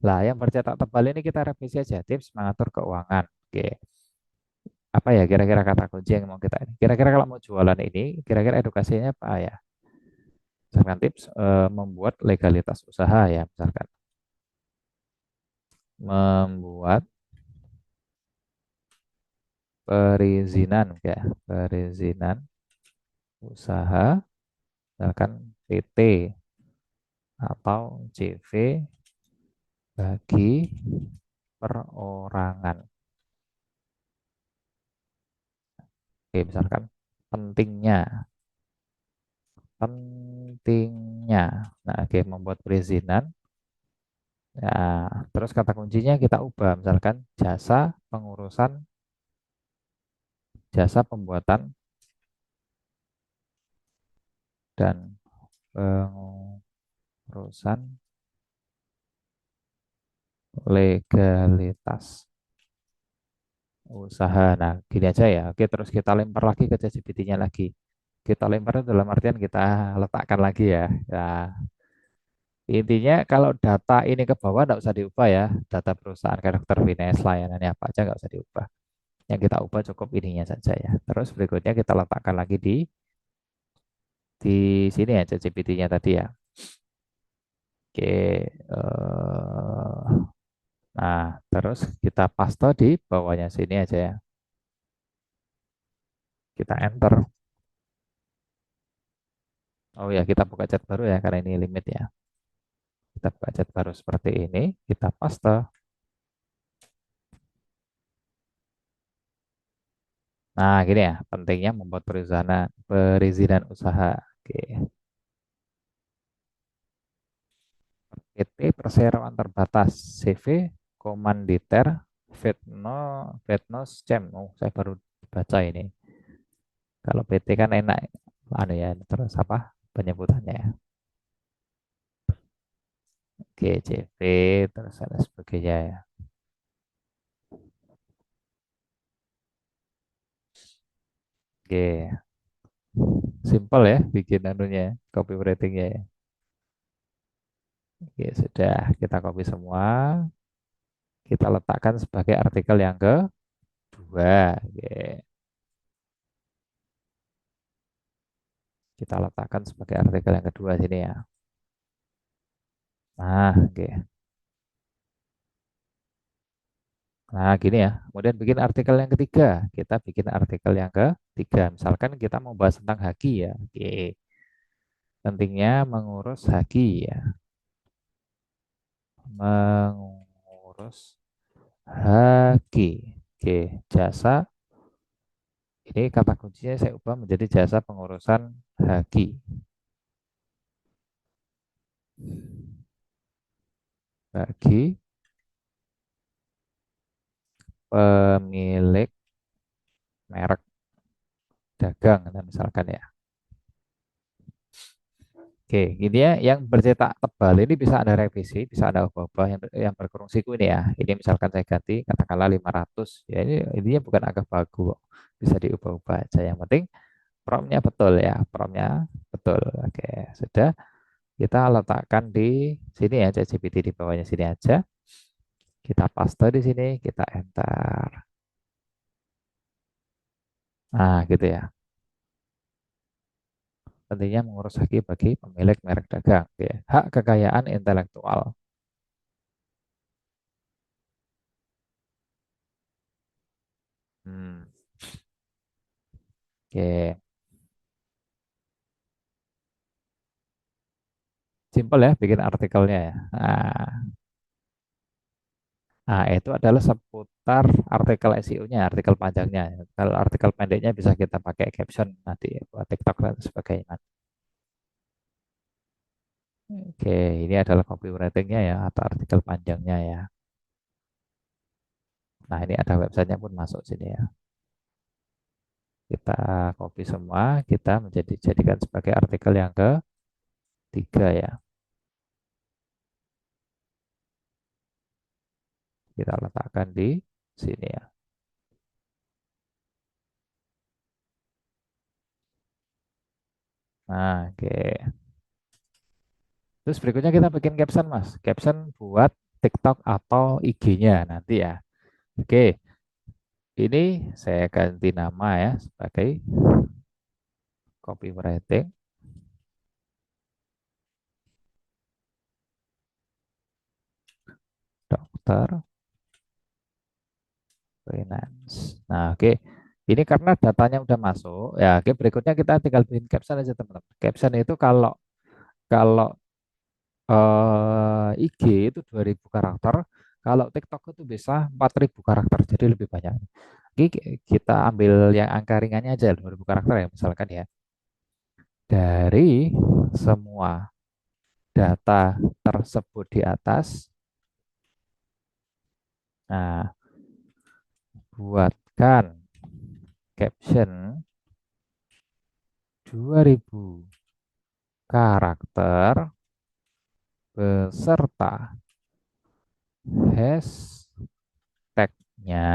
lah yang bercetak tebal ini kita revisi aja. Tips mengatur keuangan. Oke. Apa ya kira-kira kata kunci yang mau kita ini? Kira-kira kalau mau jualan ini, kira-kira edukasinya apa ya? Misalkan tips membuat legalitas usaha ya, misalkan. Membuat perizinan ya, perizinan usaha, misalkan PT atau CV bagi perorangan. Oke, misalkan pentingnya, pentingnya. Nah, oke, membuat perizinan. Nah, terus kata kuncinya kita ubah, misalkan jasa pembuatan dan urusan legalitas usaha. Nah, gini aja ya. Oke, terus kita lempar lagi ke ChatGPT-nya lagi. Kita lempar itu dalam artian kita letakkan lagi ya. Nah, intinya kalau data ini ke bawah nggak usah diubah ya. Data perusahaan, karakter finance, layanannya apa aja nggak usah diubah. Yang kita ubah cukup ininya saja ya. Terus berikutnya kita letakkan lagi di sini ya ChatGPT-nya tadi ya. Oke, nah terus kita paste di bawahnya sini aja ya. Kita enter. Oh ya, kita buka chat baru ya karena ini limit ya. Kita buka chat baru seperti ini, kita paste. Nah, gini ya, pentingnya membuat perizinan usaha. Oke. PT Perseroan Terbatas, CV, Komanditer, Vetno Schem. Oh, saya baru baca ini. Kalau PT kan enak, anu ya, terus apa penyebutannya ya. GCP, terus ada sebagainya ya. Oke, simple ya bikin anunya, copywritingnya ya. Oke, sudah kita copy semua. Kita letakkan sebagai artikel yang kedua. Oke, kita letakkan sebagai artikel yang kedua sini ya. Nah, oke. Nah, gini ya. Kemudian bikin artikel yang ketiga. Kita bikin artikel yang ketiga. Misalkan kita mau bahas tentang haki ya. Oke. Pentingnya mengurus haki ya. Mengurus haki. Oke, jasa. Ini kata kuncinya saya ubah menjadi jasa pengurusan haki. Bagi pemilik merek dagang, nah, misalkan ya. Oke, ini ya yang bercetak tebal ini bisa Anda revisi, bisa Anda ubah-ubah yang berkurung siku ini ya. Ini misalkan saya ganti katakanlah 500. Ya ini intinya bukan agak bagus kok. Bisa diubah-ubah aja. Yang penting promptnya betul ya, promptnya betul. Oke, sudah kita letakkan di sini ya, ChatGPT di bawahnya sini aja. Kita paste di sini, kita enter. Nah, gitu ya. Tentunya mengurus haki bagi pemilik merek dagang. Ya. Hak kekayaan intelektual. Hmm. Oke, simpel ya bikin artikelnya ya. Itu adalah seputar artikel SEO-nya, artikel panjangnya. Kalau artikel pendeknya bisa kita pakai caption nanti buat TikTok dan sebagainya. Oke, ini adalah copywriting-nya ya atau artikel panjangnya ya. Nah, ini ada websitenya pun masuk sini ya. Kita copy semua, kita jadikan sebagai artikel yang ketiga ya. Kita letakkan di sini ya. Nah, oke. Terus berikutnya kita bikin caption, Mas. Caption buat TikTok atau IG-nya nanti ya. Oke, ini saya ganti nama ya sebagai copywriting dokter finance. Nah, oke. Ini karena datanya udah masuk, ya oke berikutnya kita tinggal bikin caption aja teman-teman. Caption itu kalau kalau IG itu 2000 karakter, kalau TikTok itu bisa 4000 karakter, jadi lebih banyak. Oke, kita ambil yang angka ringannya aja 2000 karakter ya misalkan ya. Dari semua data tersebut di atas, nah buatkan caption 2000 karakter beserta hashtagnya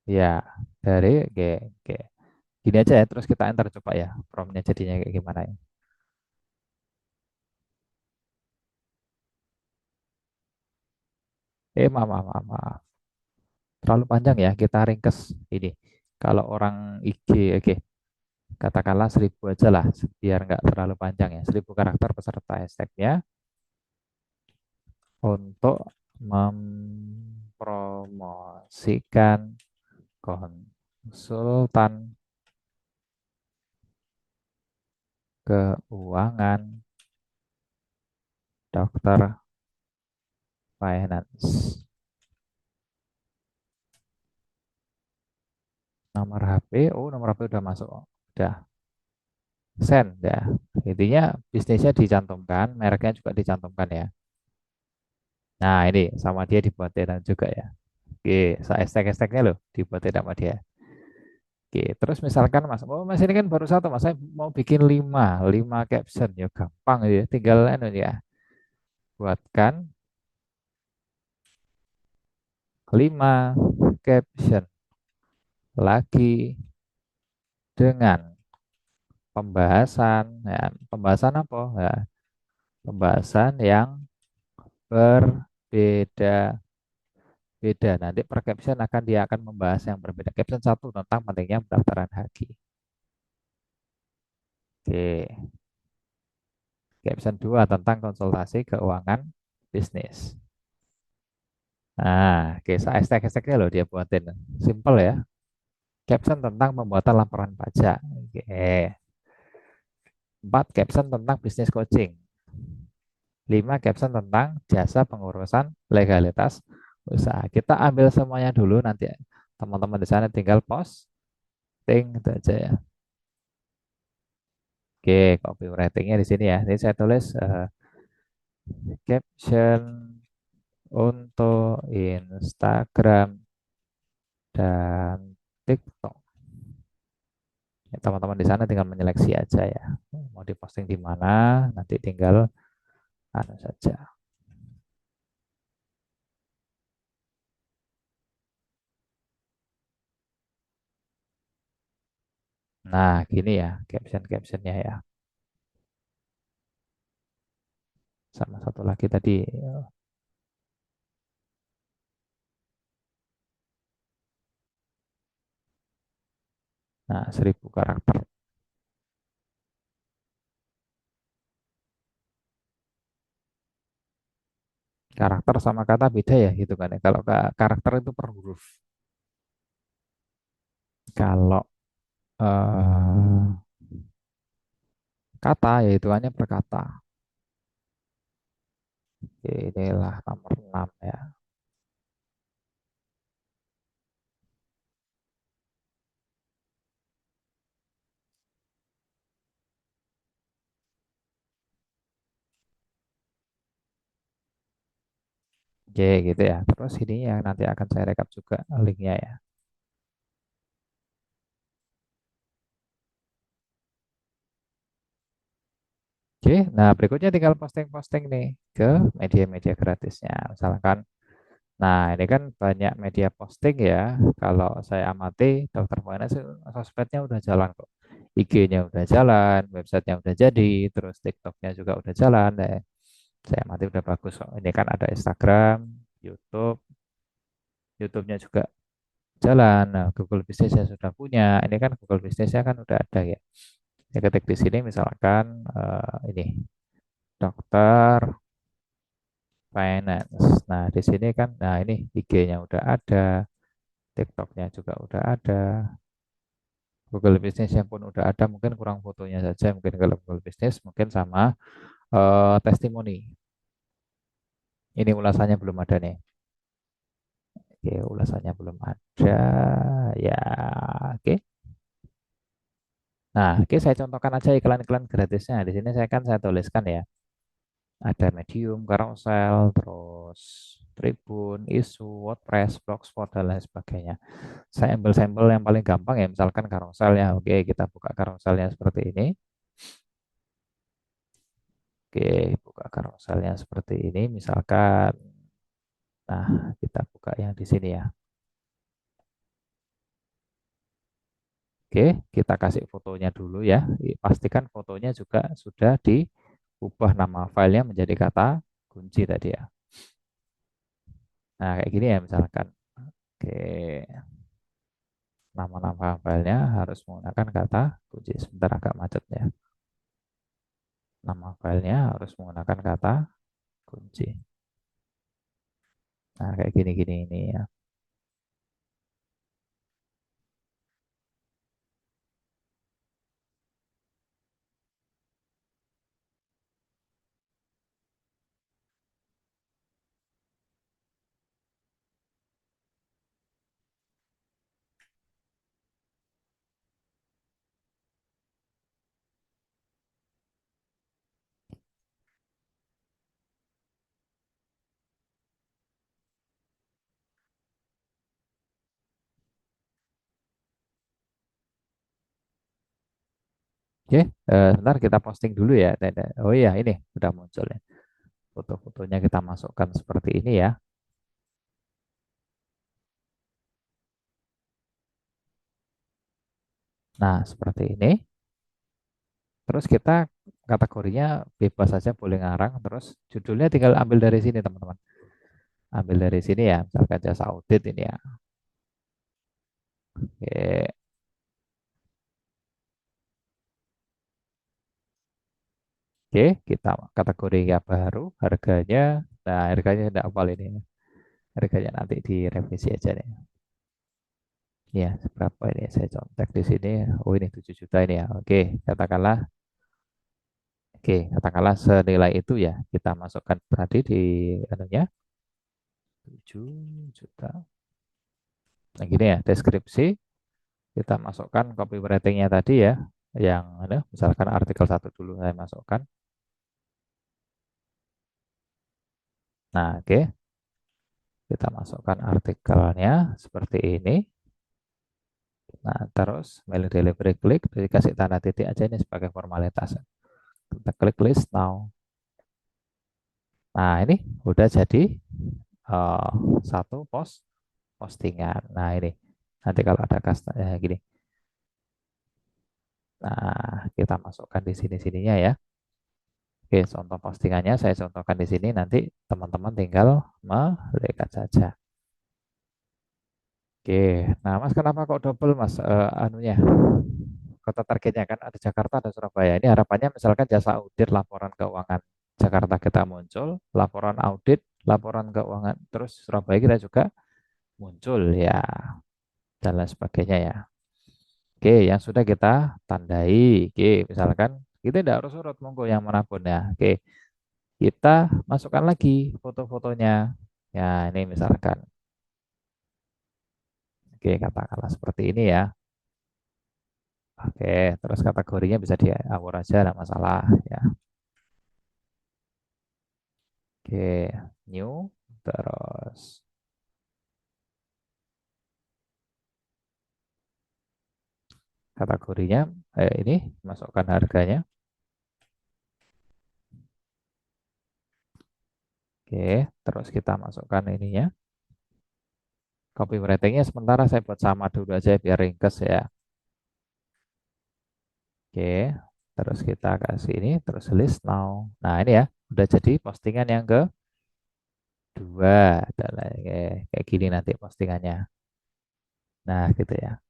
ya dari G. G. Gini aja ya, terus kita enter coba ya promptnya jadinya kayak gimana ya. Maaf, maaf, maaf, maaf. Terlalu panjang ya, kita ringkes ini. Kalau orang IG, oke, katakanlah 1.000 aja lah, biar nggak terlalu panjang ya. 1.000 karakter beserta hashtagnya untuk mempromosikan konsultan keuangan dokter finance. Nomor HP, oh nomor HP udah masuk. Udah send ya. Intinya bisnisnya dicantumkan, mereknya juga dicantumkan ya. Nah ini sama dia dibuatin juga ya. Oke, hashtag-hashtagnya loh dibuatin sama dia. Oke, terus misalkan Mas, oh Mas ini kan baru satu, Mas saya mau bikin lima caption ya gampang ya, tinggal anu ya, buatkan 5 caption lagi dengan pembahasan, ya, pembahasan apa? Ya, pembahasan yang berbeda beda. Nanti per caption dia akan membahas yang berbeda. Caption satu tentang pentingnya pendaftaran haji. Oke. Caption 2 tentang konsultasi keuangan bisnis. Nah, oke, hashtag-hashtagnya loh dia buatin. Simple ya. Caption tentang pembuatan laporan pajak. Oke. 4 caption tentang bisnis coaching. 5 caption tentang jasa pengurusan legalitas usaha. Kita ambil semuanya dulu nanti teman-teman di sana tinggal posting itu aja ya. Oke, copywritingnya di sini ya. Ini saya tulis caption untuk Instagram dan TikTok. Ya, teman-teman di sana tinggal menyeleksi aja ya. Mau diposting di mana, nanti tinggal anu saja. Nah, gini ya caption-captionnya ya. Sama satu lagi tadi. Nah, 1.000 karakter. Karakter sama kata beda ya gitu kan ya. Kalau karakter itu per huruf. Kalau kata ya hitungannya per kata. Oke, inilah nomor 6 ya. Oke, gitu ya. Terus ini yang nanti akan saya rekap juga linknya ya. Oke, nah berikutnya tinggal posting-posting nih ke media-media gratisnya. Misalkan, nah ini kan banyak media posting ya. Kalau saya amati, Dokter Finance sosmednya udah jalan kok. IG-nya udah jalan, websitenya udah jadi, terus TikTok-nya juga udah jalan deh. Saya amati udah bagus kok. Ini kan ada Instagram, YouTube, YouTube-nya juga jalan. Nah, Google Business saya sudah punya. Ini kan Google Business-nya kan udah ada ya. Saya ketik di sini misalkan ini dokter finance. Nah, di sini kan, nah ini IG-nya udah ada, TikTok-nya juga udah ada, Google Business-nya pun udah ada, mungkin kurang fotonya saja, mungkin kalau Google Business, mungkin sama testimoni. Ini ulasannya belum ada nih. Oke, ulasannya belum ada, ya, oke. Nah, oke saya contohkan aja iklan-iklan gratisnya. Di sini saya tuliskan ya. Ada Medium, Carousel, terus Tribun, Isu, WordPress, Blogspot, dan lain sebagainya. Saya ambil sampel yang paling gampang ya, misalkan carousel ya. Oke, kita buka carouselnya seperti ini. Oke, buka carouselnya seperti ini misalkan. Nah, kita buka yang di sini ya. Oke, kita kasih fotonya dulu ya. Pastikan fotonya juga sudah diubah nama filenya menjadi kata kunci tadi ya. Nah, kayak gini ya misalkan. Oke, nama-nama filenya harus menggunakan kata kunci. Sebentar agak macet ya. Nama filenya harus menggunakan kata kunci. Nah, kayak gini-gini ini ya. Oke, sebentar kita posting dulu ya. Oh iya, ini udah muncul ya. Foto-fotonya kita masukkan seperti ini ya. Nah, seperti ini. Terus kita kategorinya bebas saja boleh ngarang. Terus judulnya tinggal ambil dari sini teman-teman. Ambil dari sini ya. Misalkan jasa audit ini ya. Oke, oke, kita kategori yang baru. Harganya, nah harganya tidak hafal ini ya. Harganya nanti direvisi aja nih. Ya, berapa ini? Saya contek di sini. Oh ini 7 juta ini ya. Oke, katakanlah, oke, katakanlah senilai itu ya. Kita masukkan tadi di anunya 7 juta. Nah gini ya, deskripsi. Kita masukkan copywritingnya tadi ya, yang ada misalkan artikel satu dulu saya masukkan. Nah, oke, kita masukkan artikelnya seperti ini. Nah, terus mail delivery klik, dikasih tanda titik aja ini sebagai formalitas. Kita klik list now. Nah, ini udah jadi eh, satu postingan. Nah, ini nanti kalau ada custom gini. Nah, kita masukkan di sini-sininya ya. Oke, contoh postingannya saya contohkan di sini. Nanti teman-teman tinggal melihat saja. Oke, nah Mas kenapa kok double Mas anunya kota targetnya kan ada Jakarta ada Surabaya. Ini harapannya misalkan jasa audit laporan keuangan Jakarta kita muncul, laporan audit, laporan keuangan terus Surabaya kita juga muncul ya dan lain sebagainya ya. Oke, yang sudah kita tandai. Oke, misalkan kita tidak harus urut monggo yang manapun ya. Oke, kita masukkan lagi foto-fotonya. Ya, ini misalkan. Oke, katakanlah seperti ini ya. Oke, terus kategorinya bisa di awal aja, tidak masalah ya. Oke, new, terus kategorinya ini masukkan harganya. Oke, terus kita masukkan ininya. Copywritingnya sementara saya buat sama dulu aja biar ringkes ya. Oke, terus kita kasih ini, terus list now. Nah ini ya, udah jadi postingan yang kedua. Dan kayak gini nanti postingannya. Nah gitu ya.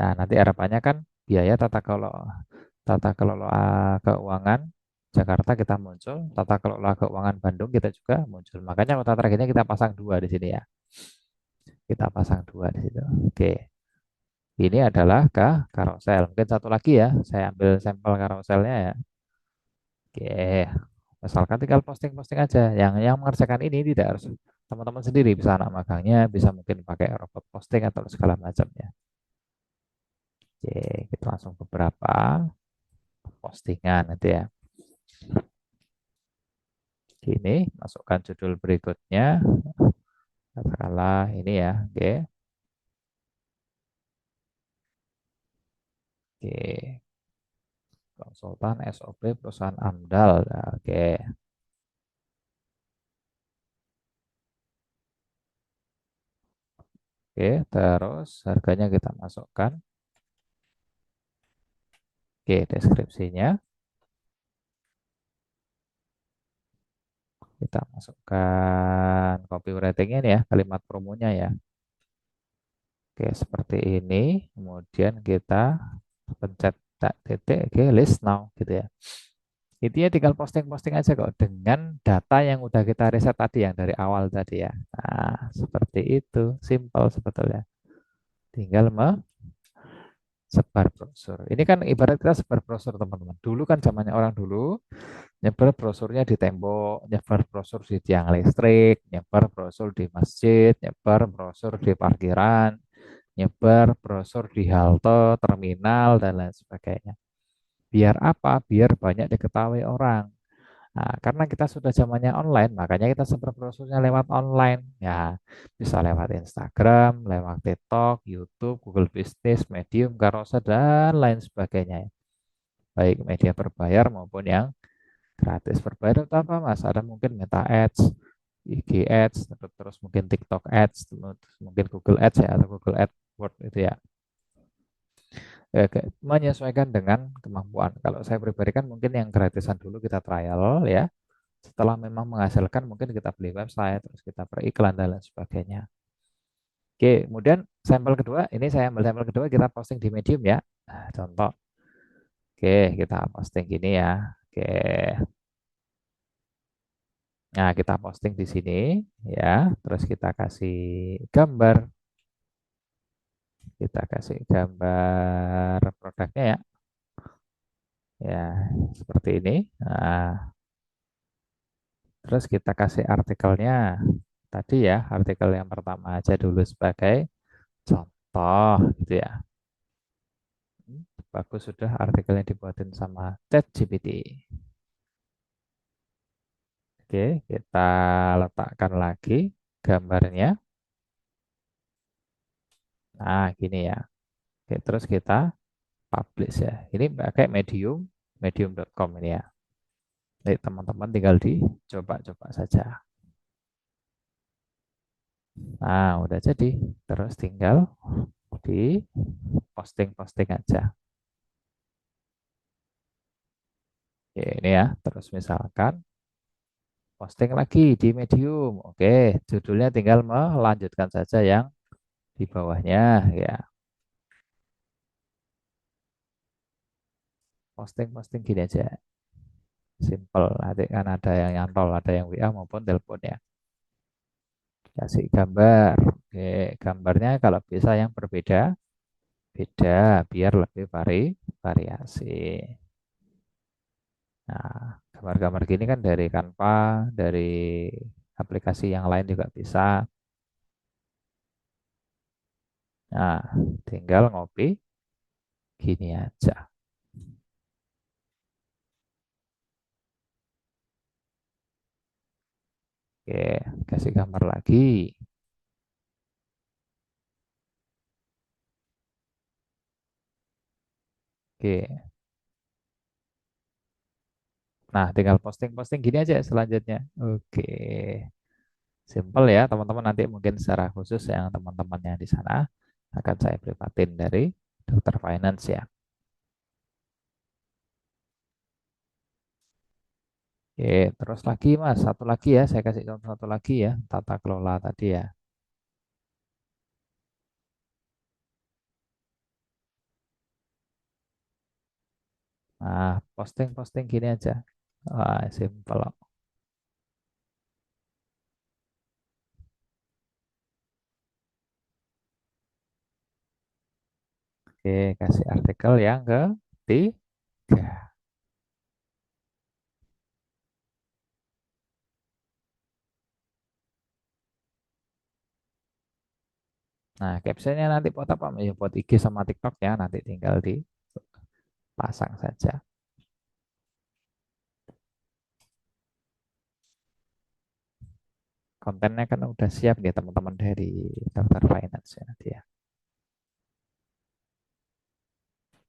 Nah, nanti harapannya kan biaya tata kelola keuangan Jakarta kita muncul, tata kelola keuangan Bandung kita juga muncul. Makanya kota targetnya kita pasang dua di sini ya. Kita pasang dua di situ. Oke, ini adalah ke karosel. Mungkin satu lagi ya, saya ambil sampel karoselnya ya. Oke, misalkan tinggal posting-posting aja. Yang mengerjakan ini tidak harus teman-teman sendiri, bisa anak magangnya, bisa mungkin pakai robot posting atau segala macamnya. Oke, kita langsung beberapa postingan nanti ya. Gini, masukkan judul berikutnya. Katakanlah ini ya, oke. Oke, konsultan SOP perusahaan AMDAL. Nah, oke. Oke, terus harganya kita masukkan. Oke, deskripsinya kita masukkan copywritingnya nih ya, kalimat promonya ya. Oke, seperti ini. Kemudian kita pencet tak titik, oke, list now gitu ya. Intinya tinggal posting-posting aja kok dengan data yang udah kita riset tadi yang dari awal tadi ya. Nah, seperti itu, simple sebetulnya. Tinggal sebar brosur. Ini kan ibarat kita sebar brosur teman-teman. Dulu kan zamannya orang dulu nyebar brosurnya di tembok, nyebar brosur di tiang listrik, nyebar brosur di masjid, nyebar brosur di parkiran, nyebar brosur di halte, terminal, dan lain sebagainya. Biar apa? Biar banyak diketahui orang. Nah, karena kita sudah zamannya online, makanya kita sebar brosurnya lewat online. Ya, bisa lewat Instagram, lewat TikTok, YouTube, Google Business, Medium, Carousel, dan lain sebagainya. Baik media berbayar maupun yang gratis. Berbayar itu apa, Mas? Ada mungkin Meta Ads, IG Ads, terus mungkin TikTok Ads, terus mungkin Google Ads ya, atau Google AdWords itu ya. Menyesuaikan dengan kemampuan. Kalau saya pribadi kan mungkin yang gratisan dulu kita trial ya. Setelah memang menghasilkan mungkin kita beli website, terus kita beriklan dan lain sebagainya. Oke, kemudian sampel kedua, ini saya ambil sampel kedua kita posting di Medium ya. Nah, contoh, oke kita posting gini ya. Oke, nah kita posting di sini ya. Terus kita kasih gambar, kita kasih gambar produknya ya. Ya, seperti ini. Nah, terus kita kasih artikelnya. Tadi ya, artikel yang pertama aja dulu sebagai contoh gitu ya. Bagus sudah artikelnya dibuatin sama ChatGPT. Oke, kita letakkan lagi gambarnya. Nah, gini ya. Oke, terus kita publish ya. Ini pakai Medium, medium.com ini ya. Jadi teman-teman tinggal dicoba-coba saja. Nah, udah jadi. Terus tinggal di posting-posting aja. Oke, ini ya. Terus misalkan posting lagi di Medium. Oke, judulnya tinggal melanjutkan saja yang di bawahnya ya. Posting-posting gini aja. Simple. Nanti kan ada yang nyantol, ada yang WA maupun telepon ya. Kasih gambar. Oke, gambarnya kalau bisa yang berbeda, beda biar lebih variasi. Nah, gambar-gambar gini kan dari Canva, dari aplikasi yang lain juga bisa. Nah, tinggal ngopi gini aja. Oke, kasih gambar lagi. Oke. Nah, tinggal posting-posting gini aja selanjutnya. Oke. Simple ya, teman-teman. Nanti mungkin secara khusus yang teman-teman yang di sana akan saya privatin dari Dokter Finance ya. Oke, terus lagi Mas, satu lagi ya, saya kasih contoh satu lagi ya, tata kelola tadi ya. Nah, posting-posting gini aja. Wah, simple. Oke, kasih artikel yang ketiga. Nah, captionnya nanti buat apa? Ya, buat IG sama TikTok ya, nanti tinggal dipasang saja. Kontennya kan udah siap nih teman-teman dari Dokter Finance ya nanti ya.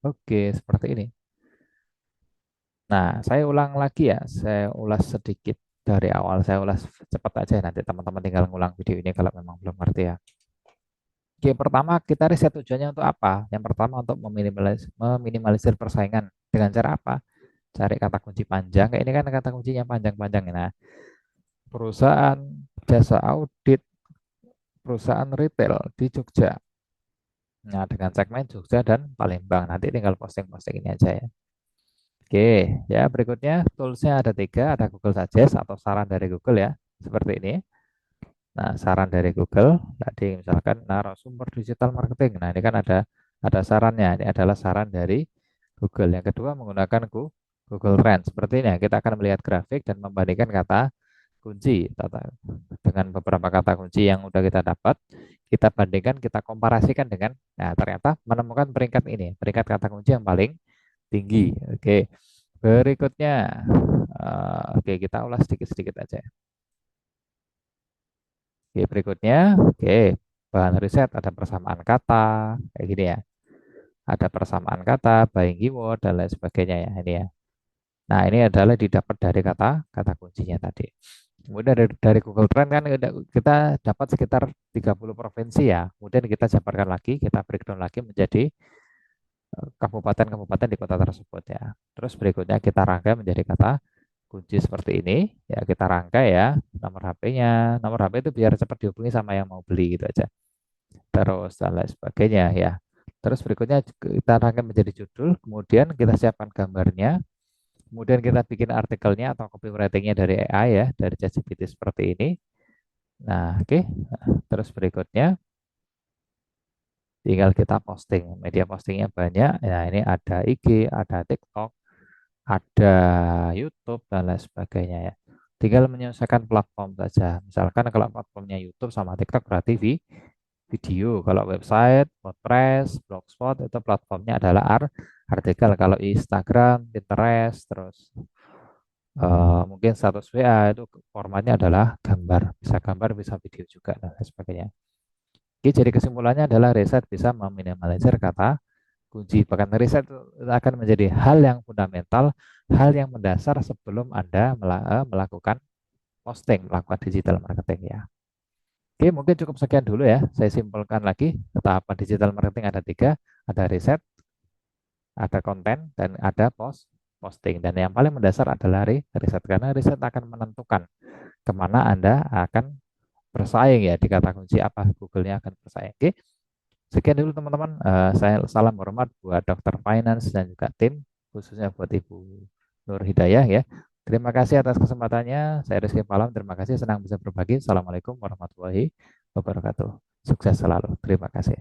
Oke, seperti ini. Nah, saya ulang lagi ya, saya ulas sedikit dari awal, saya ulas cepat aja nanti teman-teman tinggal ngulang video ini kalau memang belum ngerti ya. Oke, pertama kita riset tujuannya untuk apa? Yang pertama untuk meminimalisir persaingan. Dengan cara apa? Cari kata kunci panjang. Kayak ini kan kata kuncinya panjang-panjang. Nah, perusahaan jasa audit, perusahaan retail di Jogja. Nah, dengan segmen Jogja dan Palembang. Nanti tinggal posting-posting ini aja ya. Oke, ya berikutnya toolsnya ada tiga, ada Google Suggest atau saran dari Google ya, seperti ini. Nah, saran dari Google tadi misalkan narasumber digital marketing. Nah, ini kan ada sarannya. Ini adalah saran dari Google. Yang kedua menggunakan Google Trends. Seperti ini ya, kita akan melihat grafik dan membandingkan kata kunci dengan beberapa kata kunci yang udah kita dapat. Kita bandingkan, kita komparasikan dengan, nah ternyata menemukan peringkat ini, peringkat kata kunci yang paling tinggi. Oke, berikutnya, oke kita ulas sedikit-sedikit aja. Oke, berikutnya, oke, bahan riset ada persamaan kata, kayak gini ya. Ada persamaan kata, buying keyword, dan lain sebagainya ya, ini ya. Nah, ini adalah didapat dari kata kata kuncinya tadi. Kemudian dari Google Trend kan kita dapat sekitar 30 provinsi ya. Kemudian kita jabarkan lagi, kita breakdown lagi menjadi kabupaten-kabupaten di kota tersebut ya. Terus berikutnya kita rangkai menjadi kata kunci seperti ini. Ya, kita rangkai ya nomor HP-nya. Nomor HP itu biar cepat dihubungi sama yang mau beli gitu aja. Terus dan lain sebagainya ya. Terus berikutnya kita rangkai menjadi judul, kemudian kita siapkan gambarnya, kemudian kita bikin artikelnya atau copywritingnya dari AI ya, dari ChatGPT seperti ini. Nah, oke. Terus berikutnya tinggal kita posting. Media postingnya banyak. Nah, ini ada IG, ada TikTok, ada YouTube dan lain sebagainya ya. Tinggal menyelesaikan platform saja. Misalkan kalau platformnya YouTube sama TikTok berarti video. Kalau website, WordPress, Blogspot itu platformnya adalah artikel. Kalau Instagram, Pinterest, terus mungkin status WA itu formatnya adalah gambar, bisa video juga dan lain sebagainya. Oke, jadi kesimpulannya adalah riset bisa meminimalisir kata kunci. Bahkan riset itu akan menjadi hal yang fundamental, hal yang mendasar sebelum Anda melakukan posting, melakukan digital marketing ya. Oke, mungkin cukup sekian dulu ya. Saya simpulkan lagi, tahapan digital marketing ada tiga, ada riset, ada konten, dan ada posting. Dan yang paling mendasar adalah riset, karena riset akan menentukan kemana Anda akan bersaing ya di kata kunci apa Google-nya akan bersaing. Oke, sekian dulu teman-teman. Saya salam hormat buat Dokter Finance dan juga tim, khususnya buat Ibu Nur Hidayah ya. Terima kasih atas kesempatannya. Saya Rizky Palam. Terima kasih, senang bisa berbagi. Assalamualaikum warahmatullahi wabarakatuh. Sukses selalu. Terima kasih.